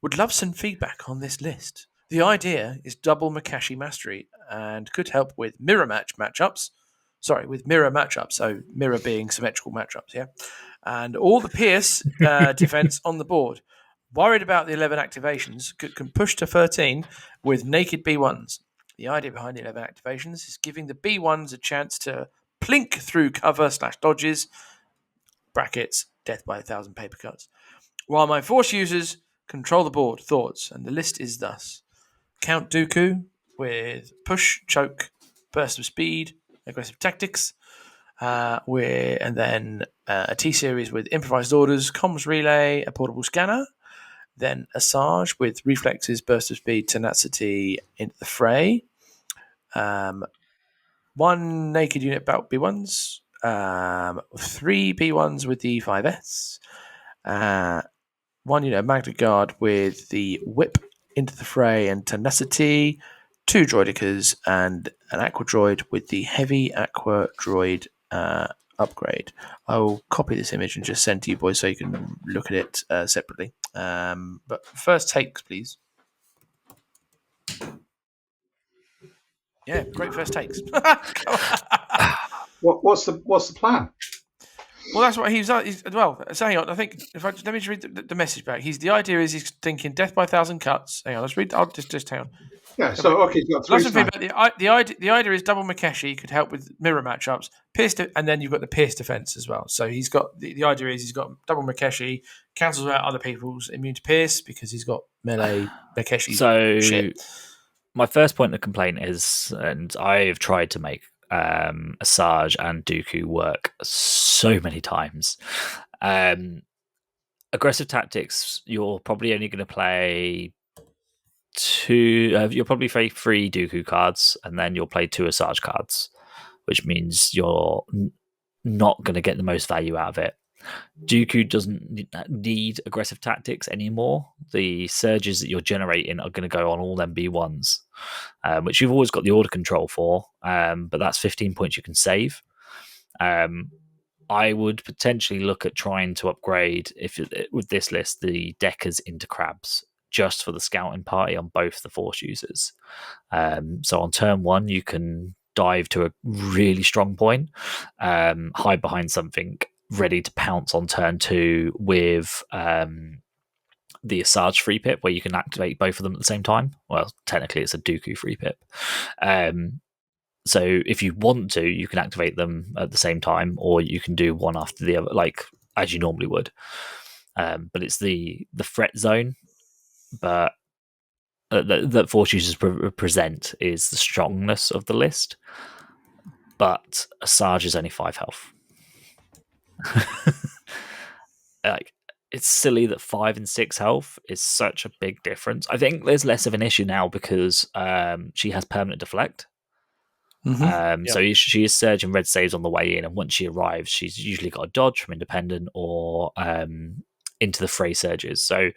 "Would love some feedback on this list. The idea is double Makashi mastery and could help with mirror matchups. So mirror being symmetrical matchups, yeah. And all the Pierce defense on the board. Worried about the 11 activations, can push to 13 with naked B1s. The idea behind the 11 activations is giving the B1s a chance to plink through cover/dodges, brackets, death by 1,000 paper cuts. While my force users control the board. Thoughts, and the list is thus: Count Dooku with push, choke, burst of speed, aggressive tactics, and then a T-series with improvised orders, comms relay, a portable scanner, then Asajj with reflexes, burst of speed, tenacity into the fray, 1 naked unit belt B1s, 3 B1s with the 5S, 1 unit of Magna Guard with the whip into the fray and tenacity, 2 droidicas, and an aqua droid with the heavy aqua droid upgrade. I will copy this image and just send to you boys so you can look at it separately. But first takes, please. Yeah, great first takes. What's the plan? Well, that's what he's well. So hang on, I think let me just read the message back. The idea is he's thinking death by 1,000 cuts. Hang on, let's read. I'll just hang on. Yeah. So okay, you've got three. Last thing about the idea is double Makeshi could help with mirror matchups, and then you've got the pierce defense as well. So he's got the idea is he's got double Makeshi, cancels out other people's immune to pierce because he's got melee Makeshi. So shit. My first point of complaint is, and I've tried to make Asajj and Dooku work so many times. Aggressive tactics, you're probably only going to play you'll probably play 3 Dooku cards, and then you'll play 2 Asajj cards, which means you're not going to get the most value out of it. Dooku doesn't need aggressive tactics anymore. The surges that you're generating are going to go on all them B1s, which you've always got the order control for, but that's 15 points you can save. I would potentially look at trying to upgrade, with this list, the Deckers into Crabs, just for the scouting party on both the Force users. So on turn 1, you can dive to a really strong point, hide behind something, ready to pounce on turn 2 with the Asajj free pip, where you can activate both of them at the same time. Well, technically it's a Dooku free pip. So if you want to, you can activate them at the same time, or you can do one after the other, like as you normally would. But it's the threat zone, but that Force users present is the strongness of the list. But Asajj is only 5 health. Like, it's silly that 5 and 6 health is such a big difference. I think there's less of an issue now because she has permanent deflect. Mm-hmm. So she is surging red saves on the way in, and once she arrives, she's usually got a dodge from independent or into the fray surges. So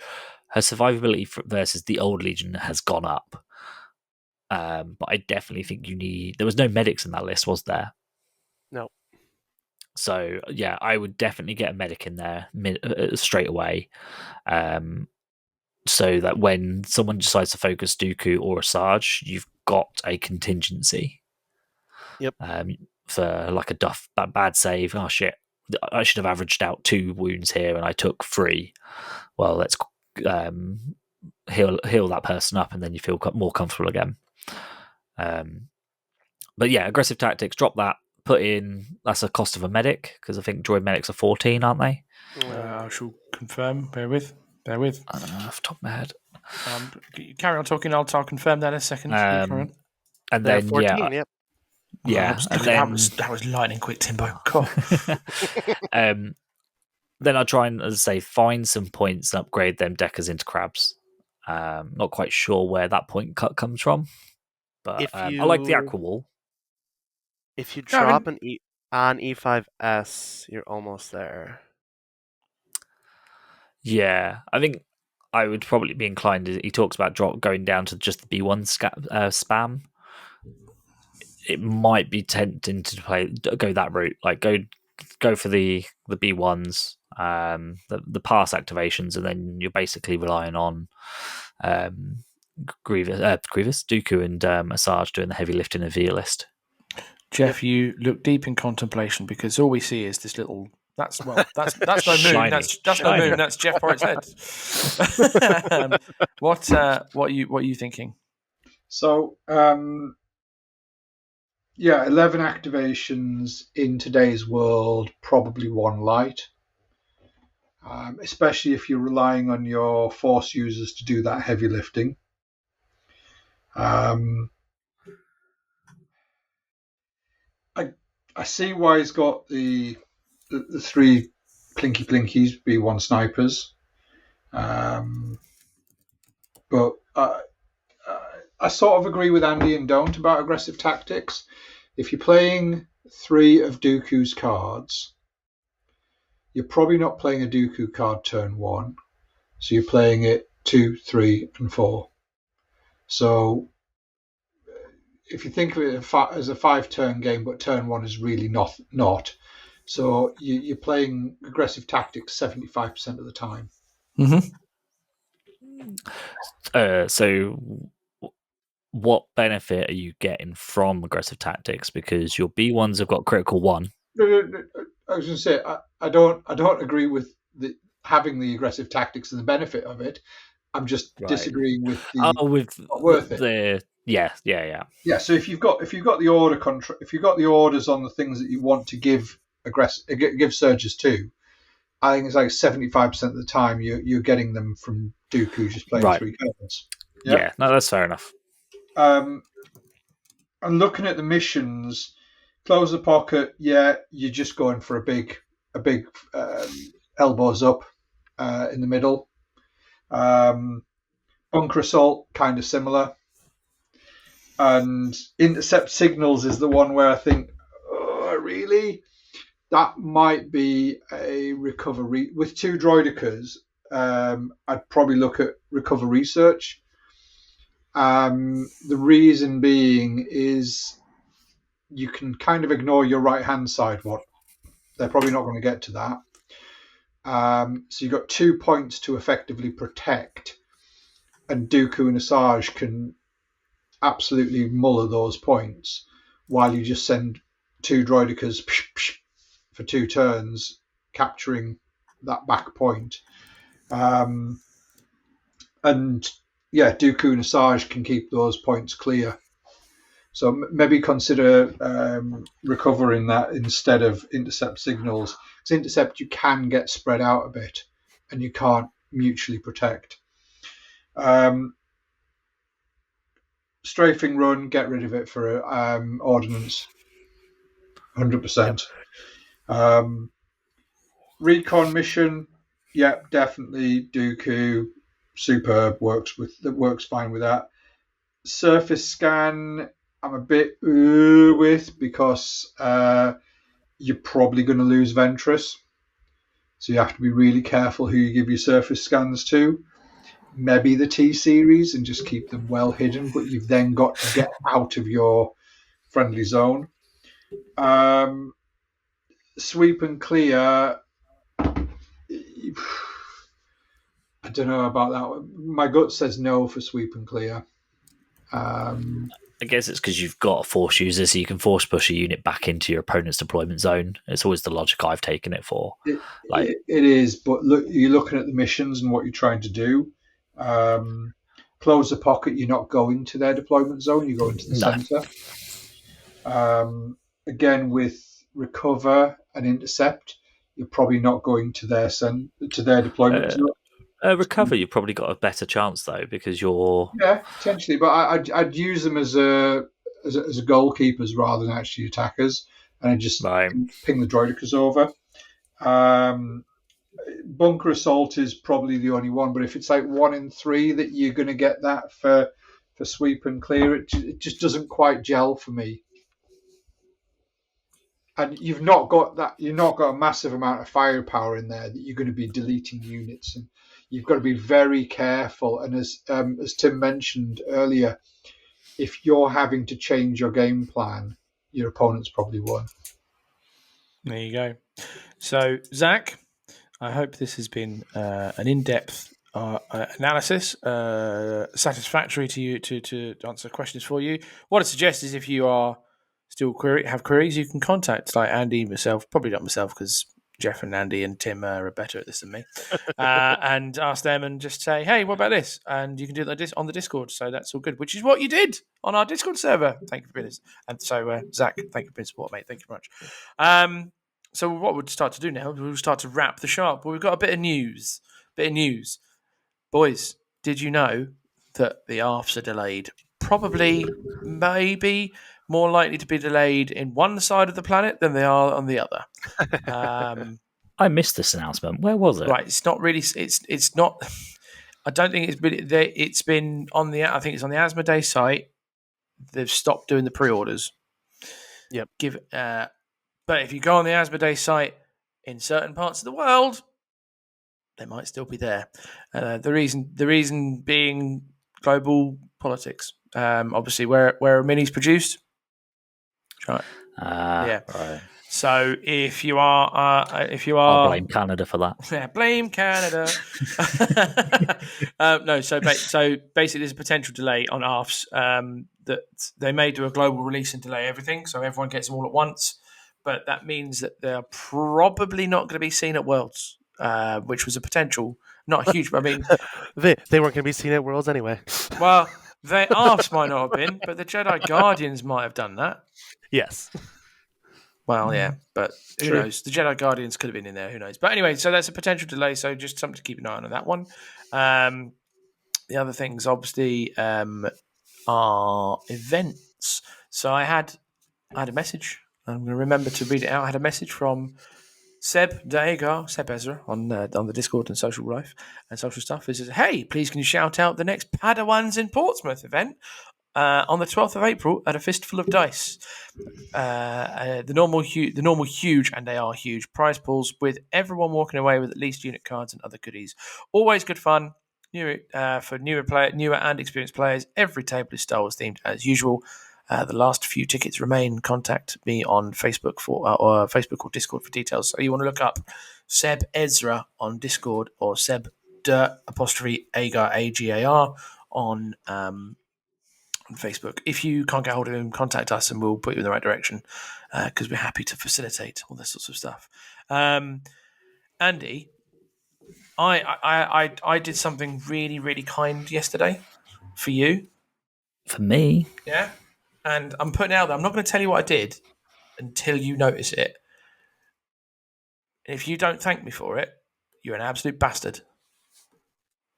her survivability versus the old Legion has gone up. But I definitely think there was no medics in that list, was there? No. So yeah, I would definitely get a medic in there straight away, so that when someone decides to focus Dooku or Asajj, you've got a contingency. Yep. For like a bad save. Oh shit! I should have averaged out 2 wounds here, and I took 3. Well, let's heal that person up, and then you feel more comfortable again. But yeah, aggressive tactics. Drop that. Put in, that's a cost of a medic, because I think droid medics are 14, aren't they? I shall confirm. Bear with. I don't know off the top of my head. Carry on talking. I'll confirm that in a second. Carry on. And then 14, yep. Yeah, that was lightning quick, Timbo. Cool. Then I'll try and, as I say, find some points and upgrade them Deckers into Crabs. Not quite sure where that point cut comes from, but I like the Aqua Wall. If you drop an E5S, you're almost there. Yeah, I think I would probably be inclined. He talks about going down to just the B1 spam. It might be tempting to go that route, like go for the B1s, the pass activations, and then you're basically relying on Grievous, Dooku, and Asajj doing the heavy lifting of the list. Jeff, you look deep in contemplation because all we see is this little. That's no moon. Shiny. That's no moon. That's Jeff Porritt's head. What are you thinking? So, 11 activations in today's world, probably 1 light. Especially if you're relying on your Force users to do that heavy lifting. I see why he's got the 3 Plinky Plinkies, B1 snipers. But I sort of agree with Andy and Don't about aggressive tactics. If you're playing 3 of Dooku's cards, you're probably not playing a Dooku card turn 1. So you're playing it 2, 3, and 4. So if you think of it as a 5-turn game, but turn one is really not. So you're playing aggressive tactics 75% of the time. Mm-hmm. So what benefit are you getting from aggressive tactics? Because your B1s have got critical 1. No, I was going to say I don't agree with having the aggressive tactics and the benefit of it. I'm just disagreeing with the with not worth it. Yeah. Yeah. So if you've got the if you've got the orders on the things that you want to give give surges to, I think it's like 75% of the time you're getting them from Dooku just playing Right. 3 cards. Yeah, no, that's fair enough. And looking at the missions, close the pocket. Yeah, you're just going for a big elbows up in the middle. Bunker assault, kind of similar. And intercept signals is the one where I think, oh, really? That might be a recovery. With 2 droidicas, I'd probably look at recover research. The reason being is you can kind of ignore your right-hand side. They're probably not going to get to that. So you've got 2 points to effectively protect, and Dooku and Asajj can absolutely muller those points while you just send 2 droidicas for 2 turns, capturing that back point. And yeah, Dooku and Asajj can keep those points clear. So maybe consider recovering that instead of intercept signals. Because intercept, you can get spread out a bit, and you can't mutually protect. Strafing run, get rid of it for ordnance, 100%. Recon mission, yep, definitely Dooku, superb, works fine with that. Surface scan, I'm a bit with, because you're probably going to lose Ventress. So you have to be really careful who you give your surface scans to. Maybe the T series and just keep them well hidden, but you've then got to get out of your friendly zone. Sweep and clear, I don't know about that. My gut says no for sweep and clear. I guess it's because you've got a force user, so you can force push a unit back into your opponent's deployment zone. It's always the logic I've taken it for. It is, but look, you're looking at the missions and what you're trying to do. Close the pocket, you're not going to their deployment zone, you go into the center. Again, with recover and intercept, you're probably not going to their deployment zone. Recover, you've probably got a better chance though, because you're potentially, but I'd use them as a goalkeepers rather than actually attackers, and I just ping the droidicas over. Bunker assault is probably the only one, but if it's like 1 in 3 that you're going to get that for sweep and clear, it just doesn't quite gel for me. And you've not got a massive amount of firepower in there that you're going to be deleting units, and you've got to be very careful. And as Tim mentioned earlier, if you're having to change your game plan, your opponent's probably won. There you go. So, Zach, I hope this has been an in-depth analysis, satisfactory to you to answer questions for you. What I suggest is if you are still have queries, you can contact like Andy, myself, probably not myself because Jeff and Andy and Tim are better at this than me, and ask them and just say, hey, what about this? And you can do that on the Discord. So that's all good, which is what you did on our Discord server. Thank you for being this. And so, Zach, thank you for being support, mate. Thank you very much. So what we'll start to do now, we'll start to wrap the show up. But we've got a bit of news. Boys, did you know that the ARFs are delayed? Probably, maybe more likely to be delayed in one side of the planet than they are on the other. I missed this announcement. Where was it? Right, it's not really. It's not. I don't think it's been. It's been on the. I think it's on the Asmodee site. They've stopped doing the pre-orders. Yep. But if you go on the Asmodee site in certain parts of the world, they might still be there. The reason being global politics. obviously where a mini's produced. Right. Yeah. Right. So if you are, I'll blame Canada for that. yeah, blame Canada. No, so basically, there's a potential delay on ARFs that they may do a global release and delay everything, so everyone gets them all at once. But that means that they're probably not going to be seen at Worlds, which was a potential, not a huge. I mean, They weren't going to be seen at Worlds anyway. well, the ARFs might not have been, but the Jedi Guardians might have done that. Yes. Well, yeah, but who True. knows? The Jedi Guardians could have been in there. Who knows? But anyway, so that's a potential delay. So just something to keep an eye on that one. The other things, obviously, are events. So I had a message. I'm going to remember to read it out. I had a message from Seb Ezra on the Discord and social life and social stuff. He says, "Hey, please can you shout out the next Padawans in Portsmouth event on the 12th of April at a fistful of dice. The normal huge, and they are huge, prize pools with everyone walking away with at least unit cards and other goodies. Always good fun. For newer and experienced players. Every table is Star Wars themed as usual. The last few tickets remain. Contact me on Facebook or Facebook or Discord for details. So you want to look up Seb Ezra on Discord or Seb _Agar AGAR on Facebook. If you can't get hold of him, contact us and we'll put you in the right direction because we're happy to facilitate all this sorts of stuff. Andy, I did something really, really kind yesterday for you. For me? Yeah. And I'm putting it out there. I'm not going to tell you what I did until you notice it. And if you don't thank me for it, you're an absolute bastard.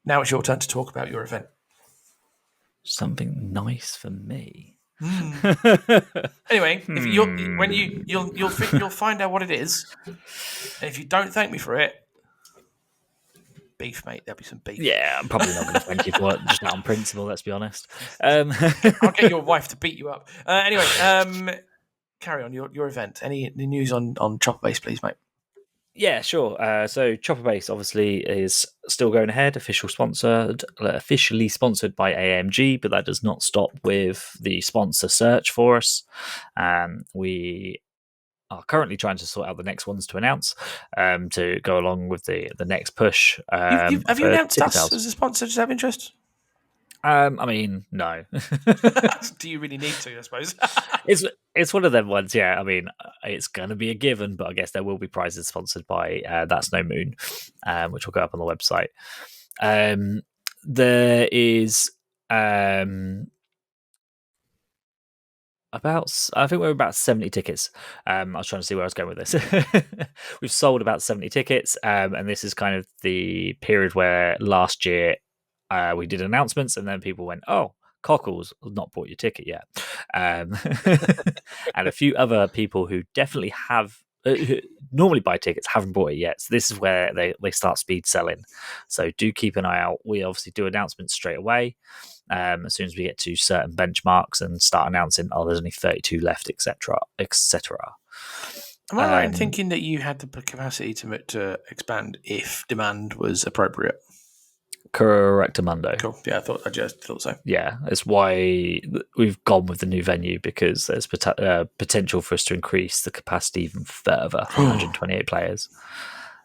Now it's your turn to talk about your event. Something nice for me. Anyway, if you'll find out what it is. And if you don't thank me for it, beef, mate. There'll be some beef. Yeah, I'm probably not going to thank you for it, just out on principle, let's be honest. I'll get your wife to beat you up. Anyway, carry on your event. Any news on Chopper Base, please, mate? Yeah, sure. So Chopper Base obviously is still going ahead, officially sponsored by AMG, but that does not stop with the sponsor search for us. We are currently trying to sort out the next ones to announce to go along with the next push. Have you announced us sales. as a sponsor? Does that have interest? I mean, no. Do you really need to? I suppose it's one of them ones. Yeah, I mean, it's going to be a given, but I guess there will be prizes sponsored by That's No Moon, which will go up on the website. There is I think we're about 70 tickets. I was trying to see where I was going with this. We've sold about 70 tickets, and this is kind of the period where last year we did announcements, and then people went, "Oh, Cockles not bought your ticket yet," and a few other people who definitely have who normally buy tickets haven't bought it yet. So this is where they start speed selling. So do keep an eye out. We obviously do announcements straight away as soon as we get to certain benchmarks and start announcing, "Oh, there's only 32 left," etc., etc. Am I right in thinking that you had the capacity to expand if demand was appropriate? Correct, Amundo. Cool. Yeah, I just thought so. Yeah, it's why we've gone with the new venue, because there's potential for us to increase the capacity even further. 128 players.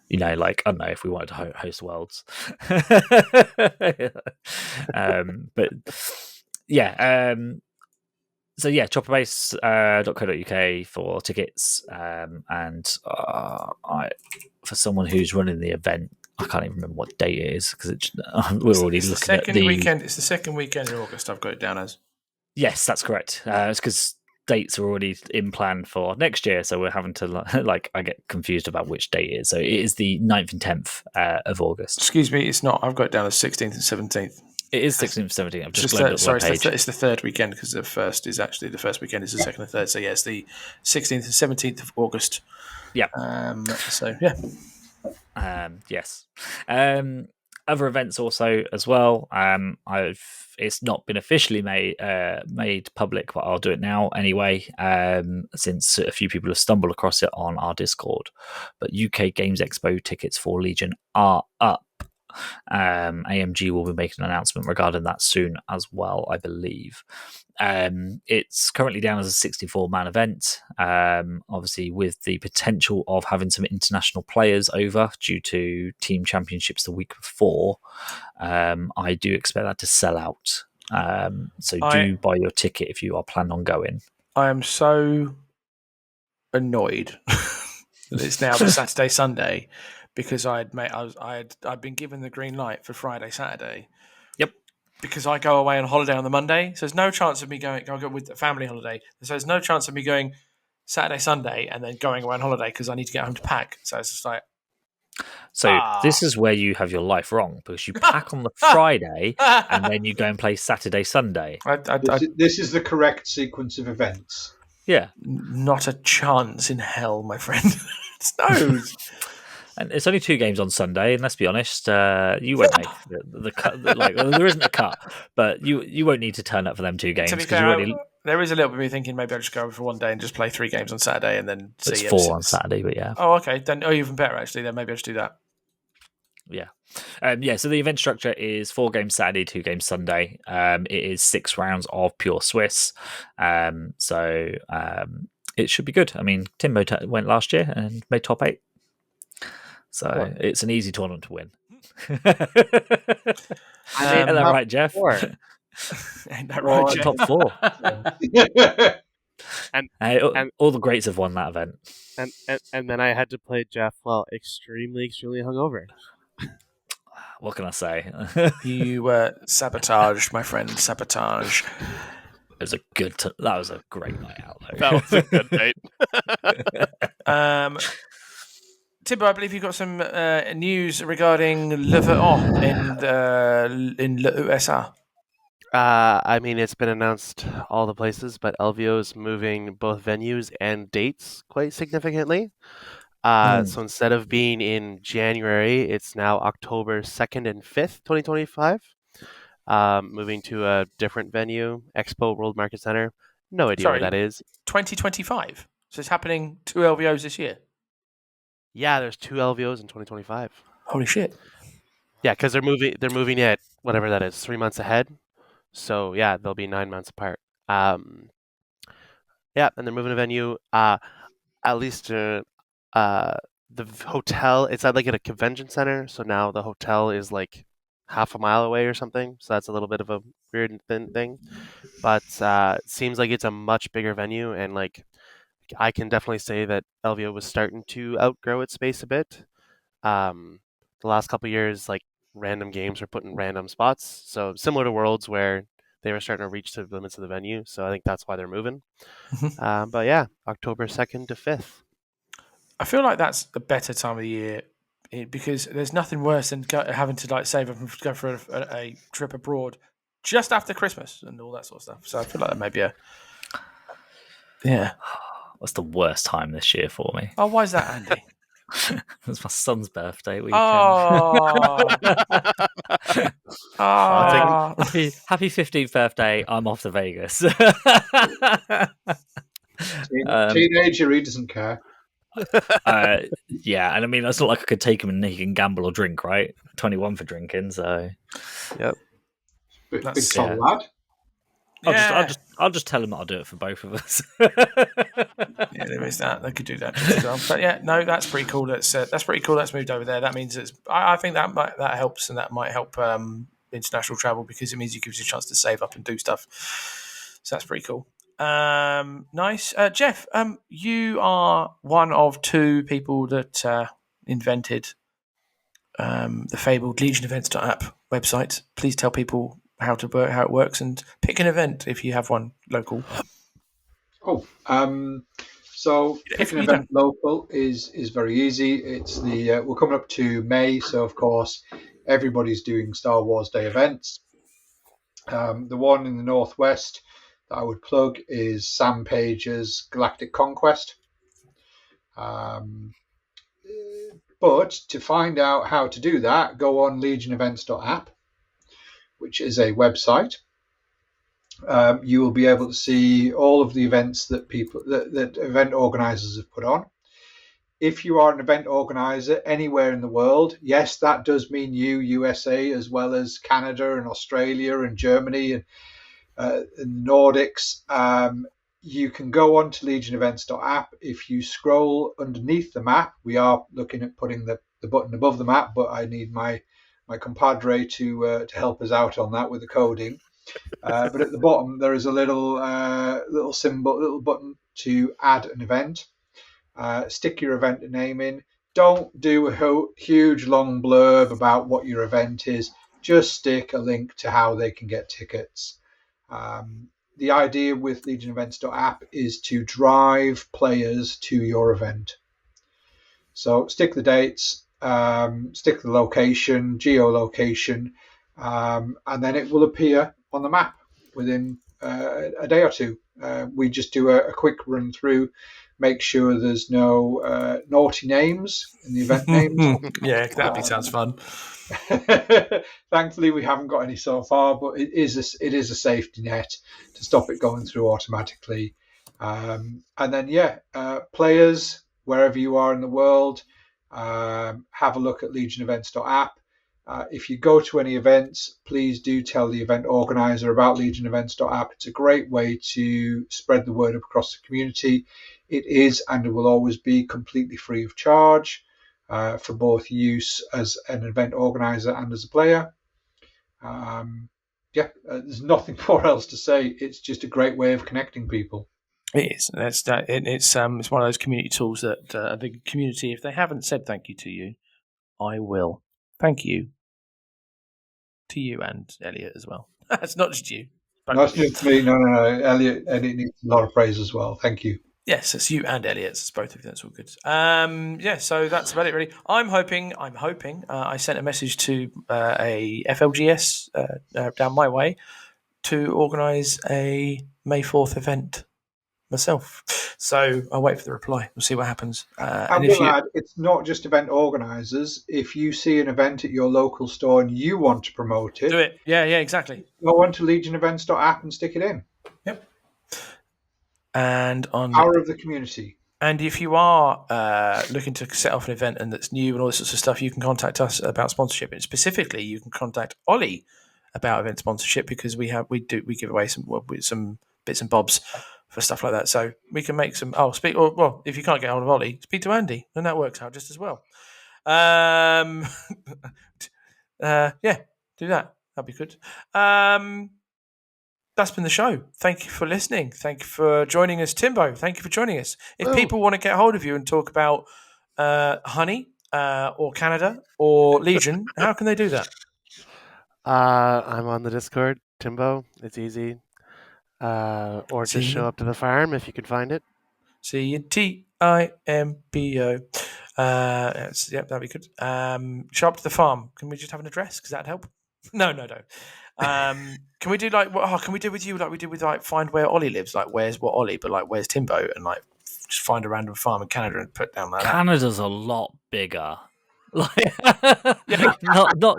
You know, like, I don't know if we wanted to host Worlds. But yeah, so yeah, chopperbase.co.uk for tickets. And for someone who's running the event, I can't even remember what date it is because we're already looking at the weekend. It's the second weekend in August. I've got it down as. Yes, that's correct. It's because dates are already in plan for next year, so we're having to I get confused about which date it is. So it is the 9th and 10th of August. Excuse me, it's not. I've got it down as 16th and 17th. It is 16th and 17th. I'm just loading up the page. It's the third weekend because the first weekend is the second and third. So yeah, it's the 16th and 17th of August. Yeah. So yeah. Yes. Other events also as well. It's not been officially made public, but I'll do it now anyway, since a few people have stumbled across it on our Discord. But UK Games Expo tickets for Legion are up. AMG will be making an announcement regarding that soon as well, I believe. It's currently down as a 64-man event, obviously with the potential of having some international players over due to team championships the week before. I do expect that to sell out. So do buy your ticket if you are planning on going. I am so annoyed that it's now the Saturday Sunday because I'd been given the green light for Friday Saturday. Yep. Because I go away on holiday on the Monday, so there's no chance of me going. I go with the family holiday, so there's no chance of me going Saturday Sunday and then going away on holiday because I need to get home to pack. So it's just like. So this is where you have your life wrong, because you pack on the Friday and then you go and play Saturday, Sunday. This is the correct sequence of events. Yeah. Not a chance in hell, my friend. No. And it's only 2 games on Sunday, and let's be honest, you won't make the cut. Like, there isn't a cut, but you won't need to turn up for them 2 games. To be fair, there is a little bit of me thinking maybe I'll just go for one day and just play 3 games on Saturday and then see. It's 4 on Saturday, but yeah. Oh, okay. Then even better actually. Then maybe I'll just do that. Yeah. So the event structure is 4 games Saturday, 2 games Sunday. It is 6 rounds of pure Swiss. It should be good. I mean, Timbo went last year and made top 8. So it's an easy tournament to win. Ain't that right, Jeff? Ain't that right, Jeff? Top 4. and all the greats have won that event. And then I had to play Jeff while extremely hungover. What can I say? You were sabotaged, my friend. Sabotage. That was a great night out, though. That was a good night. Timbo, I believe you got some news regarding Le Veron in the USA. I mean, it's been announced all the places, but LVO's moving both venues and dates quite significantly. So instead of being in January, it's now October 2nd and 5th, 2025. Moving to a different venue, Expo World Market Center. No idea where that is. 2025. So it's happening 2 LVOs this year. Yeah, there's 2 LVOs in 2025. Holy shit! Yeah, because they're moving it whatever that is, 3 months ahead. So yeah, they'll be 9 months apart. Yeah, and they're moving a venue. At least the hotel. It's at a convention center. So now the hotel is like half a mile away or something. So that's a little bit of a weird thing. But it seems like it's a much bigger venue, and I can definitely say that LVO was starting to outgrow its space a bit. The last couple of years, random games were put in random spots. So similar to Worlds, where they were starting to reach the limits of the venue. So I think that's why they're moving. But yeah, October 2nd to 5th. I feel like that's a better time of the year because there's nothing worse than having to save up and go for a trip abroad just after Christmas and all that sort of stuff. So I feel like that may be yeah. What's the worst time this year for me? Oh, why is that, Andy? It's my son's birthday weekend. Oh. Happy 15th birthday. I'm off to Vegas. Teenager, he doesn't care. Yeah, and I mean, it's not like I could take him and he can gamble or drink, right? 21 for drinking, so. Yep. Big tall lad. I'll just tell him that I'll do it for both of us. Yeah, there is that. They could do that as well. But yeah, no, that's pretty cool. That's pretty cool. That's moved over there. That means I think that helps, and that might help international travel because it means it gives you a chance to save up and do stuff. So that's pretty cool. Nice, Jeff. You are one of 2 people that invented the fabled legionevents.app website. Please tell people how it works, and pick an event if you have one local. So picking an event local is very easy. It's we're coming up to May, so of course everybody's doing Star Wars Day events. The one in the Northwest that I would plug is Sam Page's Galactic Conquest. But to find out how to do that, go on legionevents.app, which is a website. You will be able to see all of the events that event organizers have put on. if you are an event organizer anywhere in the world, yes, that does mean USA, as well as Canada and Australia and Germany and in the Nordics. You can go on to legionevents.app. If you scroll underneath the map, we are looking at putting the button above the map, but I need my compadre to help us out on that with the coding. But at the bottom, there is a little symbol, little button to add an event. Stick your event name in. Don't do a huge long blurb about what your event is. Just stick a link to how they can get tickets. The idea with legionevents.app is to drive players to your event. So stick the dates, stick the location, geolocation, and then it will appear on the map within a day or two. We just do a quick run through, make sure there's no naughty names in the event names. Yeah, that sounds fun. Thankfully, we haven't got any so far, but it is a safety net to stop it going through automatically. And then, players, wherever you are in the world, have a look at legionevents.app. If you go to any events, please do tell the event organizer about legionevents.app. It's a great way to spread the word across the community. It is and it will always be completely free of charge for both use as an event organizer and as a player. There's nothing more else to say. It's just a great way of connecting people. It is. It's one of those community tools that the community, if they haven't said thank you to you, I will. Thank you to you and Elliot as well. It's not just you. Not just me. No. Elliot needs a lot of praise as well. Thank you. Yes, it's you and Elliot. It's both of you. That's all good. So that's about it, really. I'm hoping. I sent a message to a FLGS down my way to organise a May 4th event myself. So I'll wait for the reply. We'll see what happens. I will add, it's not just event organisers. If you see an event at your local store and you want to promote it, do it. Yeah, exactly. Go on to legionevents.app and stick it in. Yep. And on Power of the community. And if you are looking to set off an event and that's new and all this sorts of stuff, you can contact us about sponsorship. And specifically, you can contact Ollie about event sponsorship because we give away some bits and bobs for stuff like that. So we can make some. If you can't get hold of Ollie, speak to Andy, and that works out just as well. Do that. That'd be good. That's been the show. Thank you for listening. Thank you for joining us, Timbo. Thank you for joining us. If people want to get hold of you and talk about Honey or Canada or Legion, how can they do that? I'm on the Discord, Timbo. It's easy. Or just show up to the farm if you can find it. CTIMBO. That'd be good. Show up to the farm. Can we just have an address? Because that'd help. No. Can we do can we do with you like we did with find where Ollie lives? Like where's what Ollie, but where's Timbo, and just find a random farm in Canada and put down that. Canada's a lot bigger. Not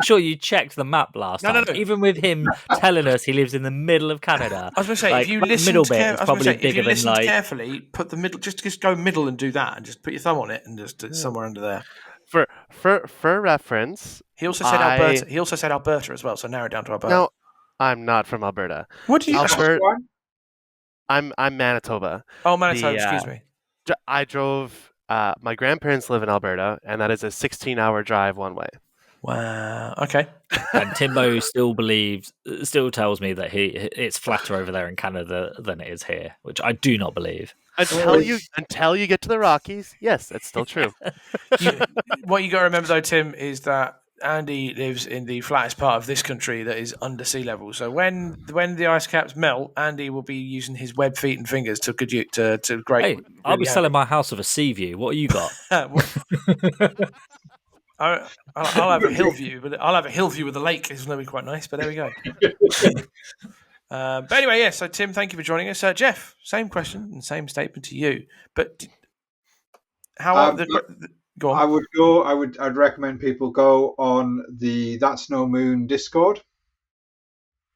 sure you checked the map last time. No. Even with him telling us he lives in the middle of Canada. I was going to say, if you listen carefully, put the middle. Just go middle and do that, and just put your thumb on it, and just it's somewhere under there. For reference, he also said Alberta. He also said Alberta as well. So narrow it down to Alberta. No, I'm not from Alberta. What do you? Alberta, I'm Manitoba. Oh, Manitoba. Excuse me. I drove. My grandparents live in Alberta, and that is a 16-hour drive one way. Wow. Okay. And Timbo still tells me that it's flatter over there in Canada than it is here, which I do not believe. Until you get to the Rockies, yes, it's still true. What you got to remember though, Tim, is that Andy lives in the flattest part of this country that is under sea level. So when the ice caps melt, Andy will be using his web feet and fingers to great. Hey, I'll be selling my house with a sea view. What have you got? I'll have a hill view, but I'll have a hill view with a lake. It's going to be quite nice. But there we go. But anyway, yeah. So Tim, thank you for joining us. Jeff, same question and same statement to you. But how go on. I'd recommend people go on the That's No Moon Discord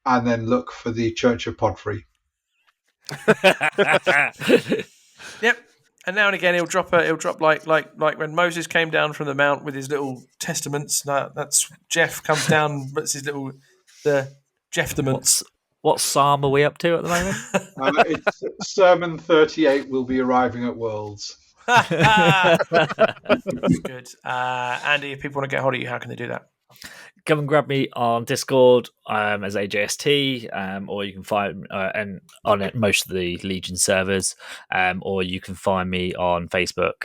and then look for the Church of Podfrey. Yep. And now and again, he'll drop like when Moses came down from the mount with his little testaments. That's Jeff comes down. That's his little the Jefftaments. What psalm are we up to at the moment? It's Sermon 38 will be arriving at Worlds. That's good. Andy, if people want to get hold of you, how can they do that? Come and grab me on Discord as AJST, or you can find and on it, most of the Legion servers, or you can find me on Facebook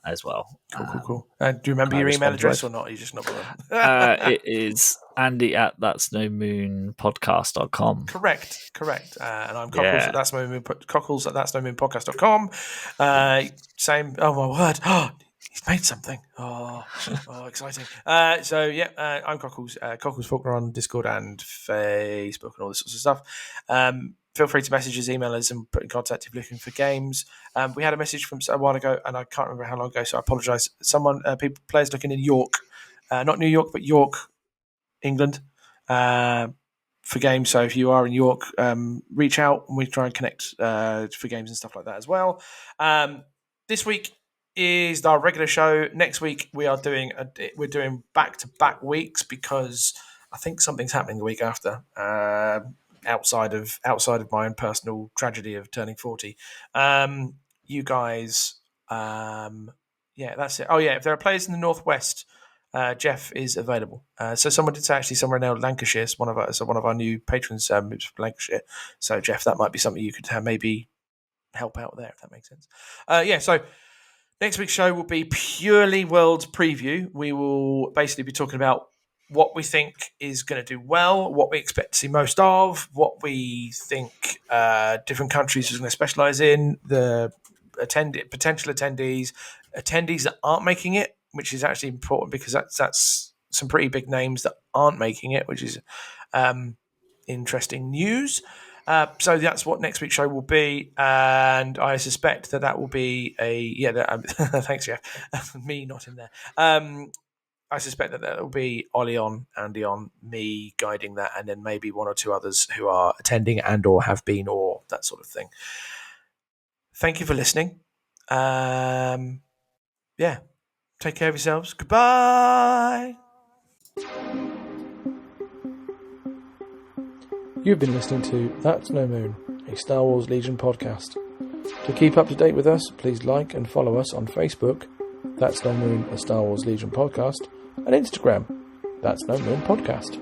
as well. Cool. Do you remember your email address or not? You just not it is andy@that'snomoonpodcast.com. Correct. And I'm Cockles at That's No Moon, Cockles at that'snomoonpodcast.com. Same. Oh my word! He's made something. Oh, exciting. I'm Cockles. Cockles Faulkner on Discord and Facebook and all this sorts of stuff. Feel free to message us, email us, and put in contact if you're looking for games. We had a message from a while ago, and I can't remember how long ago, so I apologise. Players looking in York, not New York, but York, England, for games. So if you are in York, reach out and we try and connect for games and stuff like that as well. This week is our regular show. Next week we're doing back-to-back weeks because I think something's happening the week after. Outside of my own personal tragedy of turning 40. You guys, that's it. Oh yeah, if there are players in the Northwest, Jeff is available. So someone did say actually somewhere in Lancashire, one of our new patrons moves from Lancashire. So Jeff, that might be something you could maybe help out there if that makes sense. So next week's show will be purely Worlds preview. We will basically be talking about what we think is going to do well, what we expect to see most of, what we think different countries are going to specialise in, the potential attendees that aren't making it, which is actually important because that's some pretty big names that aren't making it, which is interesting news. So that's what next week's show will be, and I suspect that will be thanks, Jeff. Me not in there. I suspect that will be Ollie on, Andy on, me guiding that, and then maybe one or two others who are attending and or have been or that sort of thing. Thank you for listening. Take care of yourselves. Goodbye. You've been listening to That's No Moon, a Star Wars Legion podcast. To keep up to date with us, please like and follow us on Facebook, That's No Moon, a Star Wars Legion podcast, and Instagram, That's No Moon Podcast.